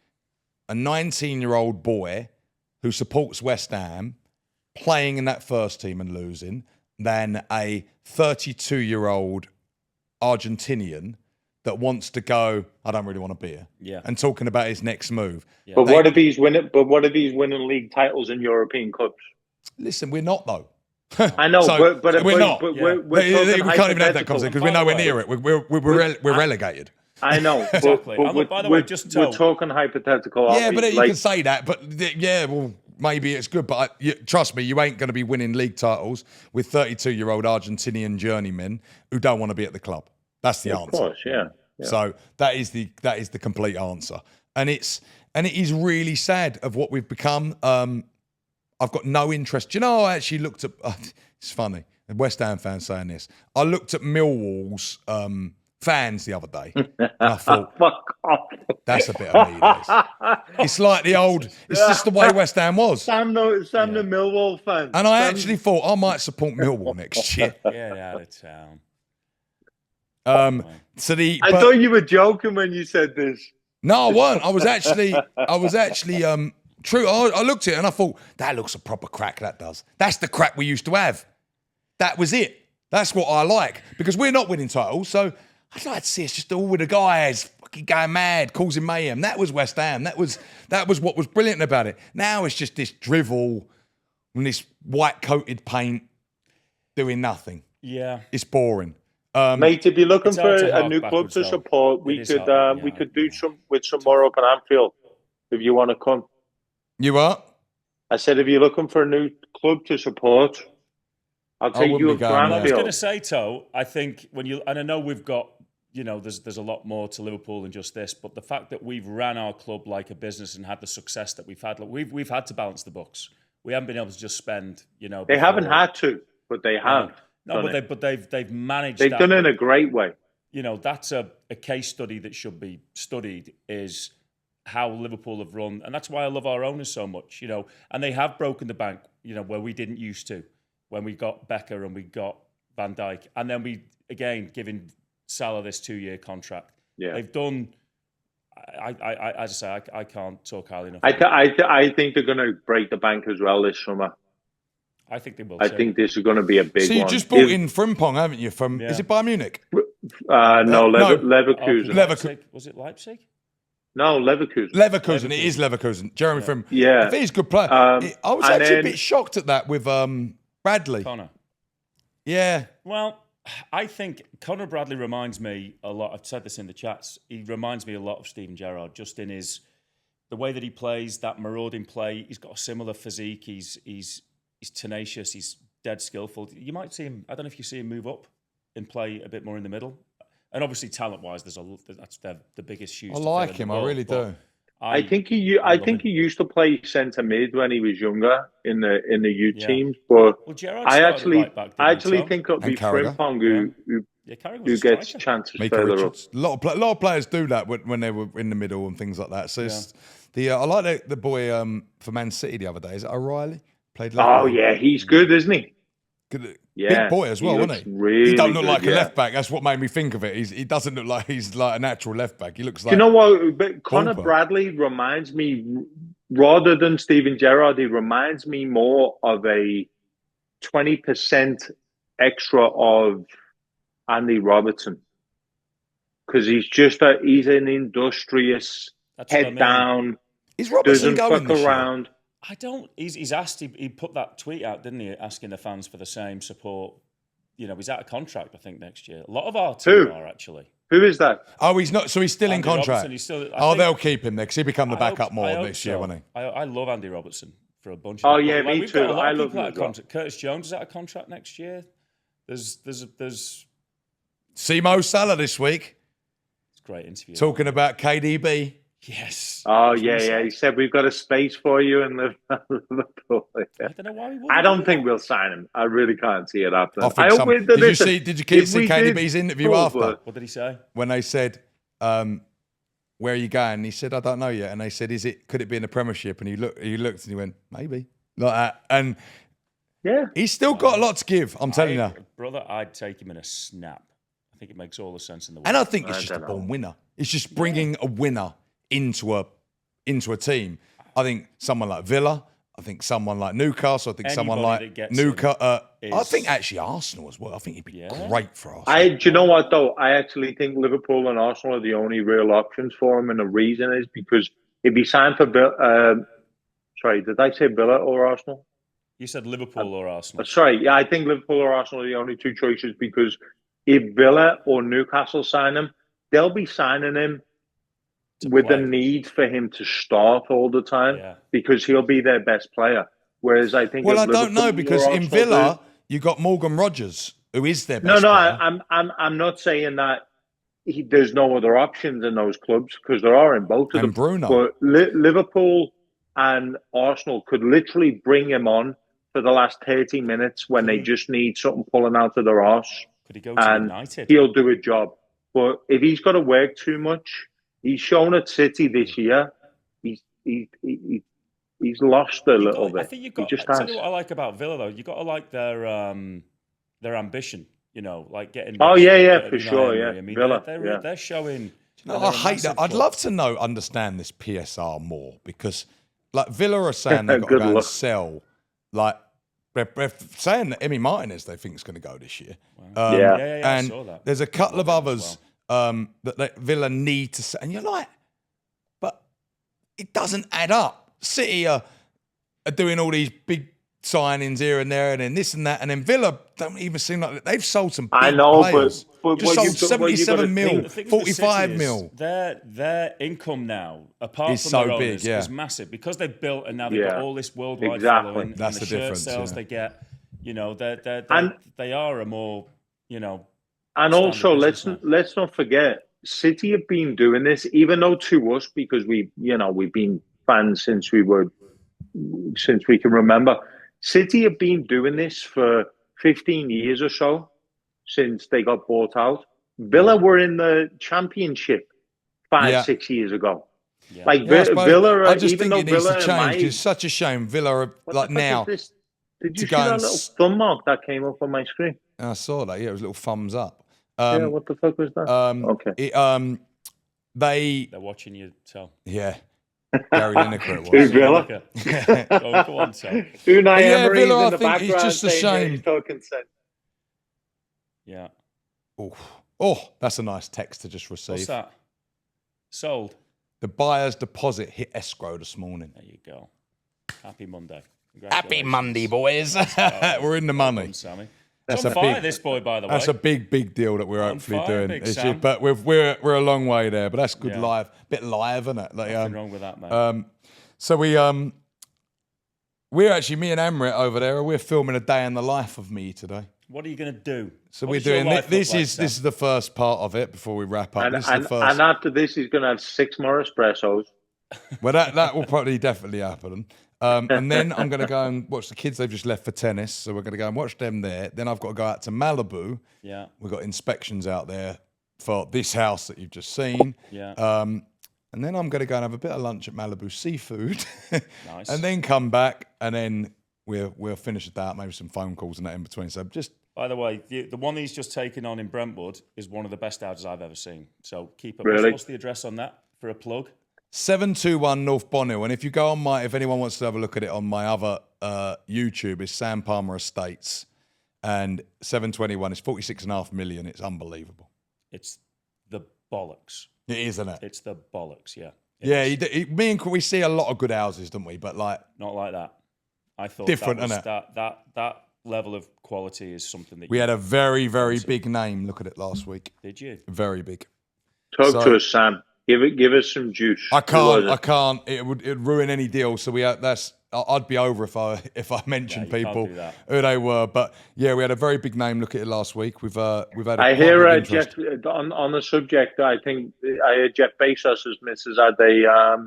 Speaker 1: a 19-year-old boy who supports West Ham playing in that first team and losing than a 32-year-old Argentinian that wants to go, I don't really want to be here. Yeah. And talking about his next move.
Speaker 3: Yeah. But what if he's winning winning league titles in European clubs?
Speaker 1: Listen, we're not though.
Speaker 3: I know, but
Speaker 1: we're not.
Speaker 3: But
Speaker 1: we can't even have that conversation because we're nowhere near it. We're relegated.
Speaker 3: I know.
Speaker 2: Exactly. By the way,
Speaker 3: we're talking hypothetical.
Speaker 1: Yeah, but you can say that. But well, maybe it's good. But trust me, you ain't going to be winning league titles with 32-year-old Argentinian journeymen who don't want to be at the club. That's the answer.
Speaker 3: Of course, yeah.
Speaker 1: So that is the complete answer, and it is really sad of what we've become. I've got no interest. Do you know, I actually looked at. It's funny. The West Ham fans saying this. I looked at Millwall's fans the other day. And I thought,
Speaker 3: fuck off.
Speaker 1: That's a bit of me. It's like the old, it's just the way West Ham was.
Speaker 3: Sam the Millwall fan.
Speaker 1: And I actually thought I might support Millwall next year.
Speaker 2: Get out of town.
Speaker 3: I thought you were joking when you said this.
Speaker 1: No, I weren't. I was actually true. I looked at it and I thought, that looks a proper crack, that does. That's the crack we used to have. That was it. That's what I like. Because we're not winning titles, so I'd like to see us just all with the guys fucking going mad, causing mayhem. That was West Ham. That was what was brilliant about it. Now it's just this drivel and this white-coated paint doing nothing.
Speaker 2: Yeah.
Speaker 1: It's boring.
Speaker 3: Mate, if you're looking for a new club to support, we could do some more up at Anfield if you want to come.
Speaker 1: You are?
Speaker 3: I said if you're looking for a new club to support, I'll take you up to Anfield.
Speaker 2: I was going to say, Toe, I think and I know we've got, there's a lot more to Liverpool than just this, but the fact that we've ran our club like a business and had the success that we've had, we've had to balance the books. We haven't been able to just spend,
Speaker 3: They haven't had to, but they have.
Speaker 2: No, but they've managed.
Speaker 3: They've done it in a great way.
Speaker 2: That's a case study that should be studied. Is how Liverpool have run, and that's why I love our owners so much. And they have broken the bank. Where we didn't used to, when we got Becker and we got Van Dijk, and then we again giving Salah this 2-year contract.
Speaker 3: Yeah,
Speaker 2: they've done. As I say, I can't talk highly enough.
Speaker 3: I think they're going to break the bank as well this summer.
Speaker 2: I think they will.
Speaker 3: I think this is going to be a big one.
Speaker 1: So you just bought in Frimpong, haven't you? Is it Bayern Munich?
Speaker 3: No, Leverkusen.
Speaker 2: Leverkusen. Was it Leipzig?
Speaker 3: No, Leverkusen.
Speaker 1: It is Leverkusen. Jeremy Frimpong.
Speaker 3: Yeah.
Speaker 1: I think he's a good player. I was actually a bit shocked at that with Bradley.
Speaker 2: Connor.
Speaker 1: Yeah.
Speaker 2: Well, I think Conor Bradley reminds me a lot. I've said this in the chats. He reminds me a lot of Steven Gerrard, just in the way that he plays, that marauding play. He's got a similar physique. He's tenacious. He's dead skillful. You might see him. I don't know if you see him move up and play a bit more in the middle. And obviously, talent-wise, that's the biggest shoes.
Speaker 1: I like him. I really do.
Speaker 3: I think he used to play centre mid when he was younger in the youth teams. But I actually think it'll be Frimpong who gets chances further up.
Speaker 1: A lot of players do that when they were in the middle and things like that. So I like the boy for Man City the other day. Is it O'Reilly? Played left back.
Speaker 3: Yeah, he's good, isn't he?
Speaker 1: Good, big boy as well, isn't he?
Speaker 3: Really
Speaker 1: he don't look
Speaker 3: good,
Speaker 1: like a left back. That's what made me think of it. He doesn't look like he's like a natural left back. He looks like.
Speaker 3: You know what? But Conor Bradley reminds me, rather than Steven Gerrard, he reminds me more of a 20% extra of Andy Robertson, because he's an industrious, head down.
Speaker 1: Is Robertson going
Speaker 3: doesn't fuck around.
Speaker 2: I don't. He's asked. He put that tweet out, didn't he? Asking the fans for the same support. He's out of contract, I think, next year. A lot of our team are actually.
Speaker 3: Who is that?
Speaker 1: Oh, he's not. So he's still
Speaker 2: Andy
Speaker 1: in contract. They'll keep him there because he become the backup more this year, won't he?
Speaker 2: I love Andy Robertson for a bunch of.
Speaker 3: Oh yeah, me too. I love him.
Speaker 2: Curtis Jones is out of contract next year. There's.
Speaker 1: See Mo Salah this week.
Speaker 2: It's a great interview.
Speaker 1: Talking about KDB.
Speaker 2: Yes.
Speaker 3: Oh yeah. He said we've got a space for you in Liverpool.
Speaker 2: I don't know why we wouldn't.
Speaker 3: I don't think we'll sign him. I really can't see it happening.
Speaker 1: Did you see KDB's interview after?
Speaker 2: What did he say?
Speaker 1: When they said, "Where are you going?" He said, "I don't know yet." And they said, could it be in the Premiership?" And he looked and he went, "Maybe." Like that. And he's still got a lot to give. I'm telling you,
Speaker 2: brother. I'd take him in a snap. I think it makes all the sense in the world.
Speaker 1: And I think it's just a born winner. It's just bringing a winner into a team. I think someone like Villa. I think someone like Newcastle. I think someone like Newcastle. I think actually Arsenal as well. I think he'd be great for Arsenal.
Speaker 3: Do you know what though? I actually think Liverpool and Arsenal are the only real options for him, and the reason is because if he signed for sorry, did I say Villa or Arsenal?
Speaker 2: You said Liverpool or Arsenal.
Speaker 3: Sorry, I think Liverpool or Arsenal are the only two choices, because if Villa or Newcastle sign him, they'll be signing him with the need for him to start all the time, because he'll be their best player. Whereas I think,
Speaker 1: I don't know, because in Villa you got Morgan Rogers, who is their best player.
Speaker 3: I'm not saying that there's no other options in those clubs, because there are in both of them.
Speaker 1: And Bruno,
Speaker 3: but Liverpool and Arsenal could literally bring him on for the last 30 minutes when they just need something pulling out of their arse.
Speaker 2: Could he go to United?
Speaker 3: He'll do a job. But if he's got to work too much, he's shown at City this year. He's lost a little bit.
Speaker 2: I think you've got. I tell you what I like about Villa though. You got to like their ambition. You know, like getting.
Speaker 3: Oh yeah, for sure. Yeah,
Speaker 2: I mean,
Speaker 3: Villa.
Speaker 2: They're showing.
Speaker 1: No, I hate that. I'd love to understand this PSR more because, like, Villa are saying they've got to go and sell. Like, they're saying that Emi Martinez they think is going to go this year.
Speaker 2: Wow.
Speaker 3: Yeah,
Speaker 1: and
Speaker 2: I saw that.
Speaker 1: there's a couple of others that Villa need to sell, and you're like, but it doesn't add up. City are doing all these big signings here and there, and then this and that, and then Villa don't even seem like they've sold some big players.
Speaker 3: But
Speaker 1: just sold 77 mil, 45 mil.
Speaker 2: Their income now, apart from
Speaker 1: so
Speaker 2: their
Speaker 1: big,
Speaker 2: owners, is massive because they've built and now they've got all this worldwide following.
Speaker 1: That's
Speaker 2: and the
Speaker 1: the
Speaker 2: shirt
Speaker 1: difference.
Speaker 2: Sales they get, you know, they are a more, you know.
Speaker 3: And also, let's not forget, City have been doing this, even though to us, because we've been fans since we can remember. City have been doing this for 15 years or so since they got bought out. Villa were in the Championship 6 years ago. Yeah. Like Villa,
Speaker 1: I just
Speaker 3: even
Speaker 1: think
Speaker 3: though
Speaker 1: it needs
Speaker 3: Villa
Speaker 1: to change. It's such a shame. Villa are like now.
Speaker 3: Did you see that little thumb mark that came up on my screen?
Speaker 1: I saw that. Yeah, it was a little thumbs up.
Speaker 3: What the fuck was that?
Speaker 1: Okay.
Speaker 2: They're watching you tell.
Speaker 1: Yeah. Gary Lineker it
Speaker 3: was. Villa?
Speaker 2: Go on, tell.
Speaker 3: Unai Emery's
Speaker 1: Villa,
Speaker 3: in the background.
Speaker 1: It's just a shame.
Speaker 2: Yeah.
Speaker 1: Oh, that's a nice text to just receive.
Speaker 2: What's that? Sold.
Speaker 1: The buyer's deposit hit escrow this morning.
Speaker 2: There you go. Happy Monday.
Speaker 1: Happy Monday, boys. We're in the money.
Speaker 2: Well done, Sammy.
Speaker 1: That's
Speaker 2: on fire, this boy, by the way.
Speaker 1: That's a big deal that we're hopefully doing.
Speaker 2: Big Sam.
Speaker 1: But we're a long way there. But that's good live, bit live, isn't it? Like,
Speaker 2: nothing wrong with that, man.
Speaker 1: So we're actually me and Amrit over there. We're filming a day in the life of me today.
Speaker 2: What are you going to do?
Speaker 1: So we're doing this. This is the first part of it before we wrap up.
Speaker 3: And
Speaker 1: and
Speaker 3: after this, he's going to have 6 more espressos.
Speaker 1: Well, that will probably definitely happen. And then I'm going to go and watch the kids. They've just left for tennis, so we're going to go and watch them there. Then I've got to go out to Malibu.
Speaker 2: Yeah,
Speaker 1: we've got inspections out there for this house that you've just seen.
Speaker 2: Yeah.
Speaker 1: And then I'm going to go and have a bit of lunch at Malibu Seafood.
Speaker 2: Nice.
Speaker 1: And then come back, and then we'll finish the day out, maybe some phone calls and that in between. So just.
Speaker 2: By the way, the one he's just taken on in Brentwood is one of the best houses I've ever seen. So keep up.
Speaker 3: Really?
Speaker 2: What's the address on that for a plug?
Speaker 1: 721 North Bonnell, and if you go on if anyone wants to have a look at it on my other YouTube, it's Sam Palmer Estates, and 721 is 46.5 million. It's unbelievable.
Speaker 2: It's the bollocks.
Speaker 1: It is, isn't it?
Speaker 2: It's the bollocks. Yeah.
Speaker 1: Me and we see a lot of good houses, don't we? But like
Speaker 2: not like that. I thought
Speaker 1: different,
Speaker 2: that was,
Speaker 1: isn't it?
Speaker 2: That level of quality is something that
Speaker 1: we had a very big name. Look at it last week.
Speaker 2: Did you?
Speaker 1: Very big.
Speaker 3: Talk to us, Sam. Give us some juice.
Speaker 1: I can't. It would ruin any deal. So I'd be over if I mentioned people who they were. But yeah, we had a very big name. Look at it last week. We've had.
Speaker 3: I hear Jeff on the subject. I think I heard Jeff Bezos's missus had a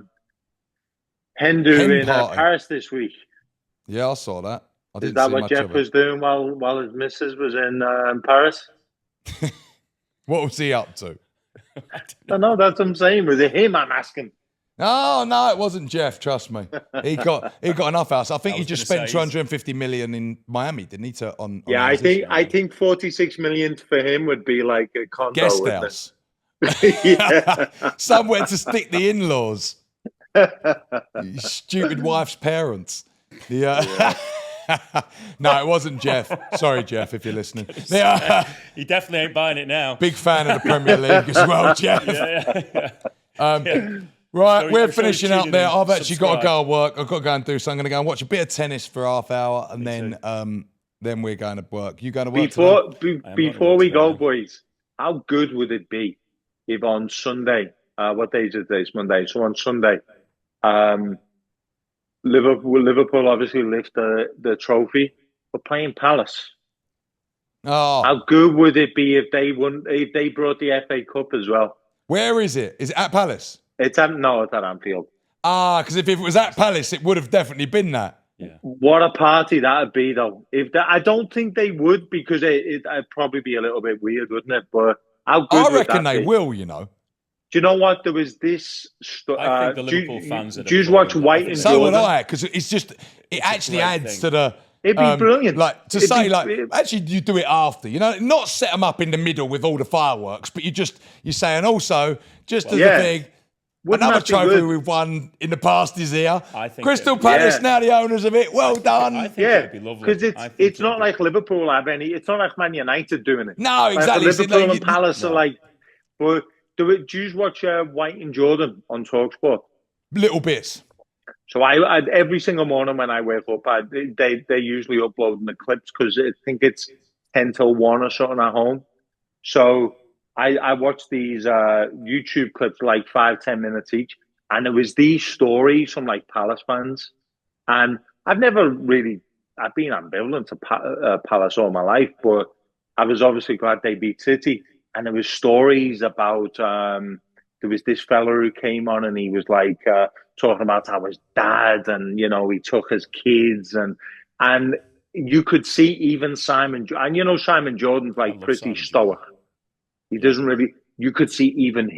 Speaker 3: hen in Paris this week.
Speaker 1: Yeah, I saw that.
Speaker 3: Is that what Jeff was doing while his missus was in Paris?
Speaker 1: What was he up to?
Speaker 3: No, that's what I'm saying. Was it him? I'm asking.
Speaker 1: No, it wasn't Jeff. Trust me, he got enough house. I think he just spent 250 million in Miami, didn't he? I
Speaker 3: think 46 million for him would be like a condo,
Speaker 1: guest house, somewhere to stick the in-laws. Stupid wife's parents. Yeah. No, it wasn't Jeff. Sorry, Jeff, if you're listening.
Speaker 2: He definitely ain't buying it now.
Speaker 1: Big fan of the Premier League as well, Jeff. Right, we're finishing up there. I've actually got to go to work. I've got to go and do something. I'm going to go and watch a bit of tennis for half hour, and then we're going to work. You going to work
Speaker 3: before we go, boys? How good would it be if on Sunday, what day is it today? It's Monday. So on Sunday, Liverpool obviously lift the trophy. We're playing Palace.
Speaker 1: Oh,
Speaker 3: how good would it be if they brought the FA Cup as well?
Speaker 1: Where is it? Is it at Palace?
Speaker 3: It's at Anfield.
Speaker 1: Because if it was at Palace, it would have definitely been that.
Speaker 2: Yeah.
Speaker 3: What a party that'd be, though. I don't think they would, because it'd probably be a little bit weird, wouldn't it? But how good
Speaker 1: I reckon
Speaker 3: would that
Speaker 1: they
Speaker 3: be?
Speaker 1: will, you know.
Speaker 3: Do you know what? There was this.
Speaker 2: I think the Liverpool fans are.
Speaker 3: Do you watch White and
Speaker 1: So
Speaker 3: Jordan?
Speaker 1: would I, because it's actually adds to the.
Speaker 3: It'd be brilliant.
Speaker 1: Like to actually you do it after, you know, not set them up in the middle with all the fireworks, but you say, and also just as a thing. Another trophy we've won in the past is here. Crystal Palace now the owners of it. Well done.
Speaker 2: I think it'd be lovely.
Speaker 3: Because it's not like Liverpool have any. It's not like Man United doing it.
Speaker 1: No, exactly.
Speaker 3: Like Liverpool and Palace are like. But do you watch White and Jordan on TalkSport?
Speaker 1: Little bits.
Speaker 3: So I every single morning when I wake up, they usually uploading the clips because I think it's 10 till 1 or something at home. So I watch these YouTube clips like 5-10 minutes each, and it was these stories from like Palace fans, and I've been ambivalent to Palace all my life, but I was obviously glad they beat City, and there was stories about there was this fella who came on and he was like talking about how his dad and he took his kids and you could see even Simon Jordan's like pretty stoic. He doesn't really. You could see even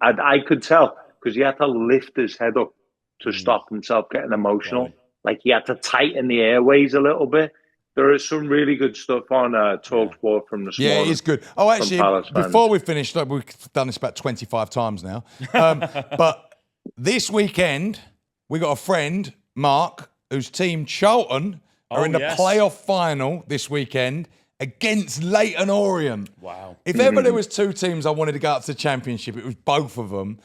Speaker 3: I could tell because he had to lift his head up to stop himself getting emotional. Right. Like he had to tighten the airways a little bit. There is some really good stuff on TalkSport from this morning.
Speaker 1: Yeah, it is good. Oh, actually, before we finish, we've done this about 25 times now. But this weekend, we got a friend, Mark, whose team Charlton are in the playoff final this weekend against Leyton Orient.
Speaker 2: Wow.
Speaker 1: If ever there was two teams I wanted to go up to the Championship, it was both of them.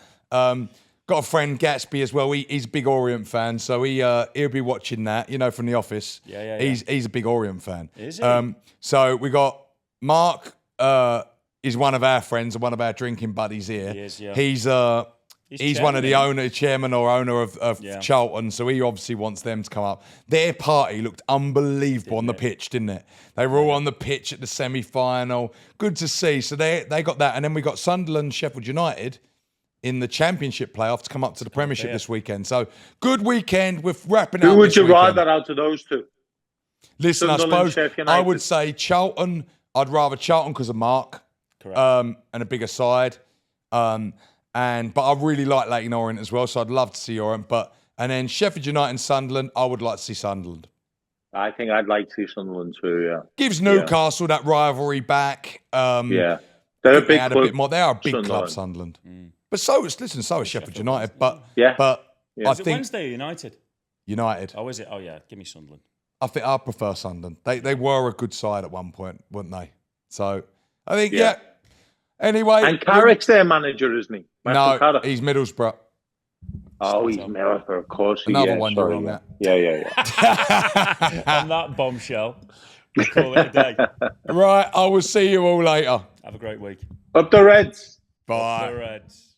Speaker 1: Got a friend, Gatsby, as well. He's a big Orient fan, so he'll be watching that, from The Office.
Speaker 2: Yeah.
Speaker 1: He's a big Orient fan.
Speaker 2: Is he?
Speaker 1: So we got Mark is one of our friends and one of our drinking buddies here.
Speaker 2: He is, yeah.
Speaker 1: He's one of the chairman or owner of Charlton, so he obviously wants them to come up. Their party looked unbelievable on the pitch, didn't it? They were all on the pitch at the semi-final. Good to see. So they got that. And then we got Sunderland, Sheffield United in the Championship playoff to come up to the Premiership this weekend. So good weekend. We're wrapping up.
Speaker 3: Who would you rather out of those two?
Speaker 1: Listen, I suppose I would say Charlton. I'd rather Charlton because of Mark.
Speaker 2: Correct.
Speaker 1: And a bigger side. But I really like Leyton Orient as well, so I'd love to see Orient. And then Sheffield United and Sunderland, I would like to see Sunderland.
Speaker 3: I think I'd like to see Sunderland too, yeah.
Speaker 1: Gives Newcastle that rivalry back.
Speaker 3: They're a big club.
Speaker 1: A bit more. They are a big club, Sunderland. But so is Sheffield United. But I
Speaker 2: think Wednesday United. Oh, is it? Oh, yeah. Give me Sunderland.
Speaker 1: I think I prefer Sunderland. They were a good side at one point, weren't they? So I think Anyway,
Speaker 3: and Carrick's their manager, isn't he?
Speaker 1: No, he's Middlesbrough.
Speaker 3: Oh, he's Middlesbrough, of course.
Speaker 1: Another one you're wrong at.
Speaker 3: Yeah.
Speaker 2: On that bombshell, we call it a day.
Speaker 1: Right, I will see you all later.
Speaker 2: Have a great week.
Speaker 3: Up the Reds.
Speaker 1: Bye.
Speaker 2: Up the Reds.